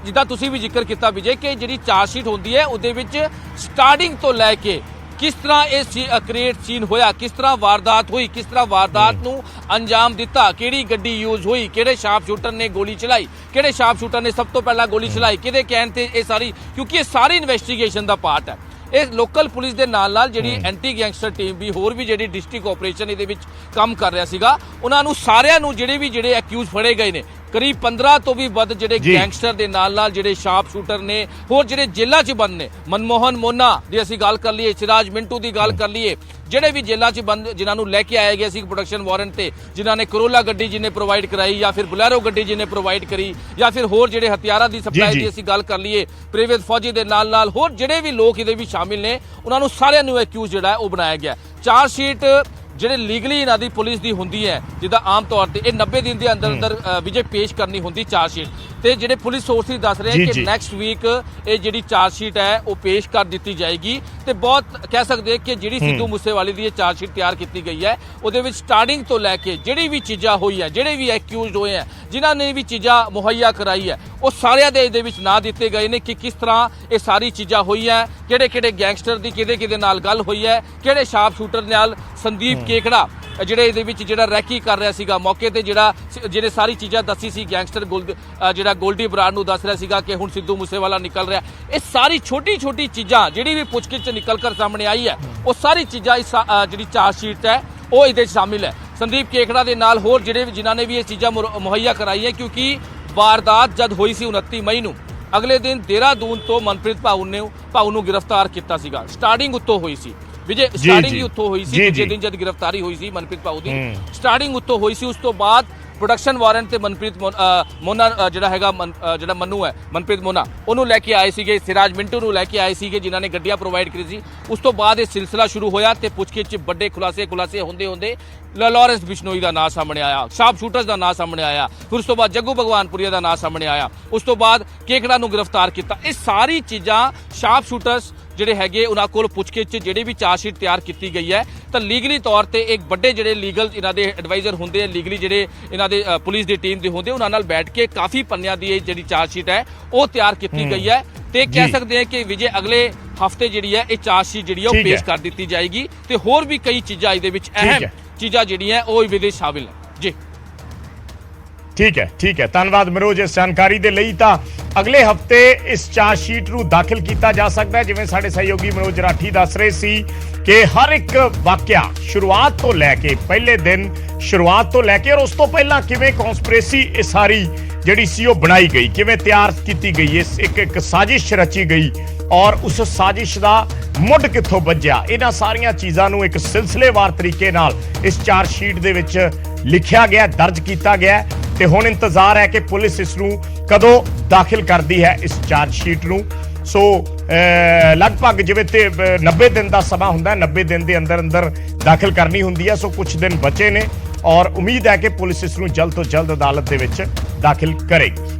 ਜਿੱਦਾਂ ਤੁਸੀਂ ਵੀ ਜ਼ਿਕਰ ਕੀਤਾ ਵਿਜੇ ਕਿ ਜਿਹੜੀ ਚਾਰਜ ਸ਼ੀਟ ਹੁੰਦੀ ਹੈ ਉਹਦੇ ਵਿੱਚ ਸਟਾਰਟਿੰਗ ਤੋਂ ਲੈ ਕੇ ਕਿਸ ਤਰ੍ਹਾਂ ਇਹ ਕ੍ਰੀਏਟ ਸੀਨ ਹੋਇਆ, ਕਿਸ ਤਰ੍ਹਾਂ ਵਾਰਦਾਤ ਹੋਈ, ਕਿਸ ਤਰ੍ਹਾਂ ਵਾਰਦਾਤ ਨੂੰ ਅੰਜਾਮ ਦਿੱਤਾ, ਕਿਹੜੀ ਗੱਡੀ ਯੂਜ਼ ਹੋਈ, ਕਿਹੜੇ ਸ਼ਾਰਪ ਸ਼ੂਟਰ ਨੇ ਗੋਲੀ ਚਲਾਈ, ਕਿਹੜੇ ਸ਼ਾਰਪ ਸ਼ੂਟਰ ਨੇ ਸਭ ਤੋਂ ਪਹਿਲਾਂ ਗੋਲੀ ਚਲਾਈ, ਕਿਹਦੇ ਕਹਿਣ ਤੇ, ਇਹ ਸਾਰੀ, ਕਿਉਂਕਿ ਇਹ ਸਾਰੀ ਇਨਵੈਸਟੀਗੇਸ਼ਨ ਦਾ ਪਾਰਟ ਹੈ। ਇਹ ਲੋਕਲ ਪੁਲਿਸ ਦੇ ਨਾਲ ਨਾਲ ਜਿਹੜੀ ਐਂਟੀ ਗੈਂਗਸਟਰ ਟੀਮ ਵੀ, ਹੋਰ ਵੀ ਜਿਹੜੀ ਡਿਸਟ੍ਰਿਕਟ ਆਪਰੇਸ਼ਨ ਇਹਦੇ ਵਿੱਚ ਕੰਮ ਕਰ ਰਿਹਾ ਸੀਗਾ, ਉਹਨਾਂ ਨੂੰ ਸਾਰਿਆਂ ਨੂੰ ਜਿਹੜੇ ਐਕਿਊਜ਼ ਫੜੇ ਗਏ ਨੇ, ਕਰੀਬ 15 ਤੋਂ ਵੀ ਵੱਧ ਜਿਹੜੇ ਗੈਂਗਸਟਰ ਦੇ ਨਾਲ ਨਾਲ ਜਿਹੜੇ ਸ਼ਾਰਪ ਸ਼ੂਟਰ ਨੇ, ਹੋਰ ਜਿਹੜੇ ਜੇਲ੍ਹਾਂ 'ਚ ਬੰਦ ਨੇ, ਮਨਮੋਹਨ ਮੋਨਾ ਦੀ ਅਸੀਂ ਗੱਲ ਕਰ ਲਈਏ, ਸਿਰਾਜ ਮਿੰਟੂ ਦੀ ਗੱਲ ਕਰ ਲਈਏ, ਜਿਹੜੇ ਵੀ ਜੇਲ੍ਹਾਂ 'ਚ ਬੰਦ ਜਿਨ੍ਹਾਂ ਨੂੰ ਲੈ ਕੇ ਆਇਆ ਗਿਆ ਸੀ ਪ੍ਰੋਡਕਸ਼ਨ ਵਾਰੰਟ ਤੇ, ਜਿਨ੍ਹਾਂ ਨੇ ਕਰੋਲਾ ਗੱਡੀ ਜਿਹਨੇ ਪ੍ਰੋਵਾਈਡ ਕਰਾਈ ਜਾਂ ਫਿਰ ਬੁਲੈਰੋ ਗੱਡੀ ਜਿਹਨੇ ਪ੍ਰੋਵਾਈਡ ਕਰੀ, ਜਾਂ ਫਿਰ ਹੋਰ ਜਿਹੜੇ ਹਥਿਆਰਾਂ ਦੀ ਸਪਲਾਈ ਦੀ ਅਸੀਂ ਗੱਲ ਕਰ ਲਈਏ, ਪ੍ਰੇਵੇਦ ਫੌਜੀ ਦੇ ਨਾਲ ਨਾਲ ਹੋਰ ਜਿਹੜੇ ਵੀ ਲੋਕ ਇਹਦੇ ਵਿੱਚ ਸ਼ਾਮਿਲ ਨੇ, ਉਹਨਾਂ ਨੂੰ ਸਾਰਿਆਂ ਨੂੰ ਐਕਿਊਜ਼ ਜਿਹੜਾ ਹੈ ਉਹ ਬਣਾਇਆ ਗਿਆ। ਚਾਰਜ ਸ਼ੀਟ ਜਿਹੜੇ ਲੀਗਲੀ ਇਹਨਾਂ ਦੀ ਪੁਲਿਸ ਦੀ ਹੁੰਦੀ ਹੈ, ਜਿੱਦਾਂ ਆਮ ਤੌਰ ਤੇ ਇਹ 90 ਦਿਨ ਦੇ ਅੰਦਰ ਵਿਜੇ ਪੇਸ਼ ਕਰਨੀ ਹੁੰਦੀ ਚਾਰਜ ਸ਼ੀਟ, ਤੇ ਜਿਹੜੇ ਪੁਲਿਸ ਸੋਰਸਿਸ ਦੱਸ ਰਹੇ ਕਿ ਨੈਕਸਟ ਵੀਕ ਇਹ ਜਿਹੜੀ ਚਾਰਜ ਸ਼ੀਟ ਹੈ ਉਹ ਪੇਸ਼ ਕਰ ਦਿੱਤੀ ਜਾਏਗੀ। ਤੇ ਬਹੁਤ ਕਹਿ ਸਕਦੇ ਕਿ ਜਿਹੜੀ ਸਿੱਧੂ ਮੂਸੇਵਾਲੇ ਦੀ ਇਹ ਚਾਰਜ ਸ਼ੀਟ ਤਿਆਰ ਕੀਤੀ ਗਈ ਹੈ, ਉਹਦੇ ਵਿੱਚ ਸਟਾਰਟਿੰਗ ਤੋਂ ਲੈ ਕੇ ਜਿਹੜੀ ਵੀ ਚੀਜ਼ਾਂ ਹੋਈ ਹੈ, ਜਿਹੜੇ ਵੀ ਐਕਿਊਜ਼ਡ ਹੋਏ ਹੈ, ਜਿਨ੍ਹਾਂ ਨੇ ਵੀ ਚੀਜ਼ਾਂ ਮੁਹੱਈਆ ਕਰਾਈ ਹੈ, ਉਹ ਸਾਰਿਆਂ ਦੇ ਇਹਦੇ ਵਿੱਚ ਨਾਂ ਦਿੱਤੇ ਗਏ ਨੇ ਕਿ ਕਿਸ ਤਰ੍ਹਾਂ ਇਹ ਸਾਰੀ ਚੀਜ਼ਾਂ ਹੋਈਆਂ, ਕਿਹੜੇ ਗੈਂਗਸਟਰ ਦੀ ਕਿਹਦੇ ਨਾਲ ਗੱਲ ਹੋਈ ਹੈ, ਕਿਹੜੇ ਸ਼ਾਰਪ ਸ਼ੂਟਰ ਨਾਲ, ਸੰਦੀਪ ਕੇਕੜਾ ਜਿਹੜੇ ਇਹਦੇ ਵਿੱਚ ਜਿਹੜਾ ਰੈਕੀ ਕਰ ਰਿਹਾ ਸੀਗਾ ਮੌਕੇ ਤੇ, ਜਿਹੜੇ ਸਾਰੀ ਚੀਜ਼ਾਂ ਦੱਸੀ ਸੀ, ਗੈਂਗਸਟਰ ਜਿਹੜਾ ਗੋਲਡੀ ਬਰਾੜ ਨੂੰ ਦੱਸ ਰਿਹਾ ਸੀਗਾ ਕਿ ਹੁਣ ਸਿੱਧੂ ਮੂਸੇਵਾਲਾ ਨਿਕਲ ਰਿਹਾ, ਇਹ ਸਾਰੀ ਛੋਟੀ ਛੀਜ਼ਾਂ ਜਿਹੜੀ ਵੀ ਪੁੱਛਗਿੱਛ ਨਿਕਲ ਕਰ ਸਾਹਮਣੇ ਆਈ ਹੈ, ਉਹ ਸਾਰੀ ਚੀਜ਼ਾਂ ਇਸ ਜਿਹੜੀ ਚਾਰਜ ਸ਼ੀਟ ਹੈ ਉਹ ਇਹਦੇ 'ਚ ਸ਼ਾਮਿਲ ਹੈ। ਸੰਦੀਪ ਕੇਕੜਾ ਦੇ ਨਾਲ ਹੋਰ ਜਿਨ੍ਹਾਂ ਨੇ ਵੀ ਇਹ ਚੀਜ਼ਾਂ ਮੁਹੱਈਆ ਕਰਾਈ ਹੈ, ਕਿਉਂਕਿ ਵਾਰਦਾਤ ਜਦ ਹੋਈ ਸੀ 29 ਮਈ ਨੂੰ, ਅਗਲੇ ਦਿਨ ਦੇਹਰਾਦੂਨ ਤੋਂ ਮਨਪ੍ਰੀਤ ਭਾਊ ਨੂੰ ਗ੍ਰਿਫਤਾਰ ਕੀਤਾ ਸੀਗਾ। ਸਟਾਰਟਿੰਗ ਉੱਤੋਂ ਹੋਈ ਸੀ ਵਿਜੇ, ਸਟਾਰਟਿੰਗ ਹੀ ਉੱਥੋਂ ਹੋਈ ਸੀ। ਦੂਜੇ ਦਿਨ ਜਦ ਗ੍ਰਿਫਤਾਰੀ ਹੋਈ ਸੀ ਮਨਪ੍ਰੀਤ ਭਾਊ ਦੀ, ਸਟਾਰਟਿੰਗ ਉੱਥੋਂ ਹੋਈ ਸੀ। ਉਸ ਤੋਂ ਬਾਅਦ ਪ੍ਰੋਡਕਸ਼ਨ ਵਾਰੰਟ ਤੇ ਮਨਪ੍ਰੀਤ ਮੋਨਾ ਜਿਹੜਾ ਹੈਗਾ ਜਿਹੜਾ ਮੰਨੂ ਹੈ, ਮਨਪ੍ਰੀਤ ਮੋਨਾ, ਉਹਨੂੰ ਲੈ ਕੇ ਆਏ ਸੀਗੇ, ਸਿਰਾਜ ਮਿੰਟੂ ਨੂੰ ਲੈ ਕੇ ਆਏ ਸੀਗੇ, ਜਿਨ੍ਹਾਂ ਨੇ ਗੱਡੀਆਂ ਪ੍ਰੋਵਾਈਡ ਕੀਤੀ ਸੀ। ਉਸ ਤੋਂ ਬਾਅਦ ਇਹ ਸਿਲਸਿਲਾ ਸ਼ੁਰੂ ਹੋਇਆ ਤੇ ਪੁੱਛਗਿੱਛ 'ਚ ਵੱਡੇ ਖੁਲਾਸੇ ਹੁੰਦੇ ਲਾਰੈਂਸ ਬਿਸ਼ਨੋਈ ਦਾ ਨਾਂ ਸਾਹਮਣੇ ਆਇਆ, ਸ਼ਾਰਪ ਸ਼ੂਟਰਸ ਦਾ ਨਾਂ ਸਾਹਮਣੇ ਆਇਆ, ਫਿਰ ਉਸ ਤੋਂ ਬਾਅਦ ਜੱਗੂ ਭਗਵਾਨਪੁਰੀਆ ਦਾ ਨਾਂ ਸਾਹਮਣੇ ਆਇਆ, ਉਸ ਤੋਂ ਬਾਅਦ ਕੇਕੜਾ ਨੂੰ ਗ੍ਰਿਫਤਾਰ ਕੀਤਾ। ਇਹ ਸਾਰੀ ਚੀਜ਼ਾਂ ਸ਼ਾਰਪ ਸ਼ੂਟਰਸ ਜਿਹੜੇ ਹੈਗੇ ਉਹਨਾਂ ਕੋਲ ਪੁੱਛਗਿੱਛ 'ਚ ਜਿਹੜੀ ਵੀ ਚਾਰਜ ਸ਼ੀਟ ਤਿਆਰ ਕੀਤੀ ਗਈ ਹੈ, ਤਾਂ ਲੀਗਲੀ ਤੌਰ ਤੇ ਇੱਕ ਵੱਡੇ ਜਿਹੜੇ ਲੀਗਲ ਇਹਨਾਂ ਦੇ ਐਡਵਾਈਜ਼ਰ ਹੁੰਦੇ ਆ, ਲੀਗਲੀ ਜਿਹੜੇ ਇਹਨਾਂ ਦੇ ਪੁਲਿਸ ਦੀ ਟੀਮ ਦੇ ਹੁੰਦੇ, ਉਹਨਾਂ ਨਾਲ ਬੈਠ ਕੇ ਕਾਫੀ ਪੰਨਿਆਂ ਦੀ ਇਹ ਜਿਹੜੀ ਚਾਰਜ ਸ਼ੀਟ ਹੈ ਉਹ ਤਿਆਰ ਕੀਤੀ ਗਈ ਹੈ। ਤੇ ਕਹਿ ਸਕਦੇ ਹਾਂ ਕਿ ਵਿਜੇ ਅਗਲੇ ਹਫਤੇ ਜਿਹੜੀ ਹੈ ਇਹ ਚਾਰਜ ਸ਼ੀਟ ਜਿਹੜੀ ਉਹ ਪੇਸ਼ ਕਰ ਦਿੱਤੀ ਜਾਏਗੀ, ਤੇ ਹੋਰ ਵੀ ਕਈ ਚੀਜ਼ਾਂ ਇਹਦੇ ਵਿੱਚ ਅਹਿਮ ਚੀਜ਼ਾਂ ਜਿਹੜੀਆਂ ਉਹ ਇਹਦੇ ਸ਼ਾਮਿਲ ਹੈ ਜੀ। ਠੀਕ ਹੈ, ਧੰਨਵਾਦ ਮਨੋਜ ਇਸ ਜਾਣਕਾਰੀ ਦੇ ਲਈ। ਤਾਂ ਅਗਲੇ ਹਫਤੇ ਇਸ ਚਾਰਜ ਸ਼ੀਟ ਨੂੰ ਦਾਖਲ ਕੀਤਾ ਜਾ ਸਕਦਾ ਹੈ। ਜਿਵੇਂ ਸਾਡੇ ਸਹਿਯੋਗੀ ਮਨੋਜ ਰਾਠੀ ਦੱਸ ਰਹੇ ਸੀ ਕਿ ਹਰ ਇੱਕ ਵਾਕਿਆ ਸ਼ੁਰੂਆਤ ਤੋਂ ਲੈ ਕੇ, ਪਹਿਲੇ ਦਿਨ ਸ਼ੁਰੂਆਤ ਤੋਂ ਲੈ ਕੇ, ਔਰ ਉਸ ਤੋਂ ਪਹਿਲਾਂ ਕਿਵੇਂ ਕਨਸਪੀਰੇਸੀ ਇਹ ਸਾਰੀ ਜਿਹੜੀ ਸੀ ਉਹ ਬਣਾਈ ਗਈ, ਕਿਵੇਂ ਤਿਆਰ ਕੀਤੀ ਗਈ, ਇਸ ਇੱਕ ਸਾਜ਼ਿਸ਼ ਰਚੀ ਗਈ, ਔਰ ਉਸ ਸਾਜ਼ਿਸ਼ ਦਾ ਮੁੱਢ ਕਿੱਥੋਂ ਵੱਜਿਆ, ਇਹਨਾਂ ਸਾਰੀਆਂ ਚੀਜ਼ਾਂ ਨੂੰ ਇੱਕ ਸਿਲਸਿਲੇਵਾਰ ਤਰੀਕੇ ਨਾਲ ਇਸ ਚਾਰਜ ਸ਼ੀਟ ਦੇ ਵਿੱਚ ਲਿਖਿਆ ਗਿਆ, ਦਰਜ ਕੀਤਾ ਗਿਆ। ਤੇ ਹੁਣ ਇੰਤਜ਼ਾਰ ਹੈ ਕਿ ਪੁਲਿਸ ਇਸ ਨੂੰ ਕਦੋਂ ਦਾਖਲ ਕਰਦੀ ਹੈ ਇਸ ਚਾਰਜ ਸ਼ੀਟ ਨੂੰ। ਸੋ ਲਗਭਗ ਜਿਵੇਂ ਤੇ 90 ਦਿਨ ਦਾ ਸਮਾਂ ਹੁੰਦਾ, 90 ਦਿਨ ਦੇ ਅੰਦਰ ਦਾਖਲ ਕਰਨੀ ਹੁੰਦੀ ਹੈ। ਸੋ ਕੁਝ ਦਿਨ ਬਚੇ ਨੇ ਔਰ ਉਮੀਦ ਹੈ ਕਿ ਪੁਲਿਸ ਇਸ ਨੂੰ ਜਲਦ ਤੋਂ ਜਲਦ ਅਦਾਲਤ ਦੇ ਵਿੱਚ ਦਾਖਲ ਕਰੇਗੀ।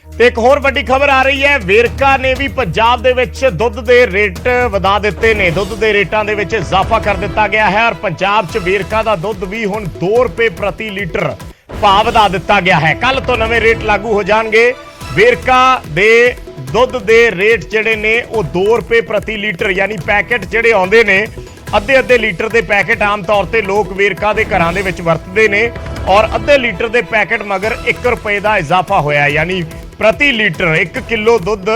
ਤੇ ਇੱਕ ਹੋਰ ਵੱਡੀ ਖਬਰ ਆ ਰਹੀ ਹੈ, ਵੇਰਕਾ ਨੇ ਵੀ ਪੰਜਾਬ ਦੇ ਵਿੱਚ ਦੁੱਧ ਦੇ ਰੇਟ ਵਧਾ ਦਿੱਤੇ ਨੇ। ਦੁੱਧ ਦੇ ਰੇਟਾਂ ਦੇ ਵਿੱਚ ਇਜ਼ਾਫਾ ਕਰ ਦਿੱਤਾ ਗਿਆ ਹੈ ਔਰ ਪੰਜਾਬ 'ਚ ਵੇਰਕਾ ਦਾ ਦੁੱਧ ਵੀ ਹੁਣ 2 ਰੁਪਏ ਪ੍ਰਤੀ ਲੀਟਰ ਭਾਅ ਵਧਾ ਦਿੱਤਾ ਗਿਆ ਹੈ। ਕੱਲ ਤੋਂ ਨਵੇਂ ਰੇਟ ਲਾਗੂ ਹੋ ਜਾਣਗੇ। ਵੇਰਕਾ ਦੇ ਦੁੱਧ ਦੇ ਰੇਟ ਜਿਹੜੇ ਨੇ ਉਹ 2 ਰੁਪਏ ਪ੍ਰਤੀ ਲੀਟਰ, ਯਾਨੀ ਪੈਕੇਟ ਜਿਹੜੇ ਆਉਂਦੇ ਨੇ, ਅੱਧੇ ਲੀਟਰ ਦੇ ਪੈਕੇਟ ਆਮ ਤੌਰ ਤੇ ਲੋਕ ਵੇਰਕਾ ਦੇ ਘਰਾਂ ਦੇ ਵਿੱਚ ਵਰਤਦੇ ਨੇ, ਔਰ ਅੱਧੇ ਲੀਟਰ ਦੇ ਪੈਕੇਟ ਮਗਰ 1 ਰੁਪਏ ਦਾ ਇਜ਼ਾਫਾ ਹੋਇਆ, ਯਾਨੀ ਪ੍ਰਤੀ ਲੀਟਰ 1 ਕਿਲੋ ਦੁੱਧ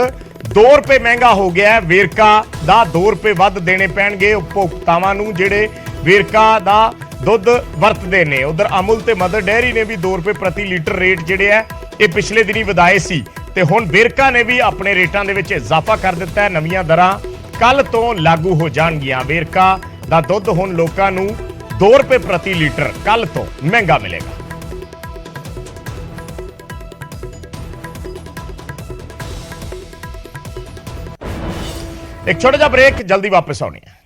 2 ਰੁਪਏ ਮਹਿੰਗਾ ਹੋ ਗਿਆ ਹੈ। ਵੇਰਕਾ ਦਾ 2 ਰੁਪਏ ਵੱਧ ਦੇਣੇ ਪੈਣਗੇ ਉਪਭੋਗਤਾਵਾਂ ਨੂੰ ਜਿਹੜੇ ਵੇਰਕਾ ਦਾ ਦੁੱਧ ਵਰਤਦੇ ਨੇ। ਉਧਰ ਅਮੁਲ ਤੇ ਮਦਰ ਡੇਅਰੀ ਨੇ ਵੀ 2 ਰੁਪਏ ਪ੍ਰਤੀ ਲੀਟਰ ਰੇਟ ਜਿਹੜੇ ਹੈ ਇਹ ਪਿਛਲੇ ਦਿਨੀ ਵਧਾਏ ਸੀ, ਤੇ ਹੁਣ ਵੇਰਕਾ ਨੇ ਵੀ ਆਪਣੇ ਰੇਟਾਂ ਦੇ ਵਿੱਚ ਇਜ਼ਾਫਾ ਕਰ ਦਿੱਤਾ ਹੈ। ਨਵੀਆਂ ਦਰਾਂ ਕੱਲ ਤੋਂ ਲਾਗੂ ਹੋ ਜਾਣਗੀਆਂ। ਵੇਰਕਾ ਦਾ ਦੁੱਧ ਹੁਣ ਲੋਕਾਂ ਨੂੰ 2 ਰੁਪਏ ਪ੍ਰਤੀ ਲੀਟਰ ਕੱਲ ਤੋਂ ਮਹਿੰਗਾ ਮਿਲੇਗਾ। एक छोटा सा ब्रेक, जल्दी वापस आने हैं।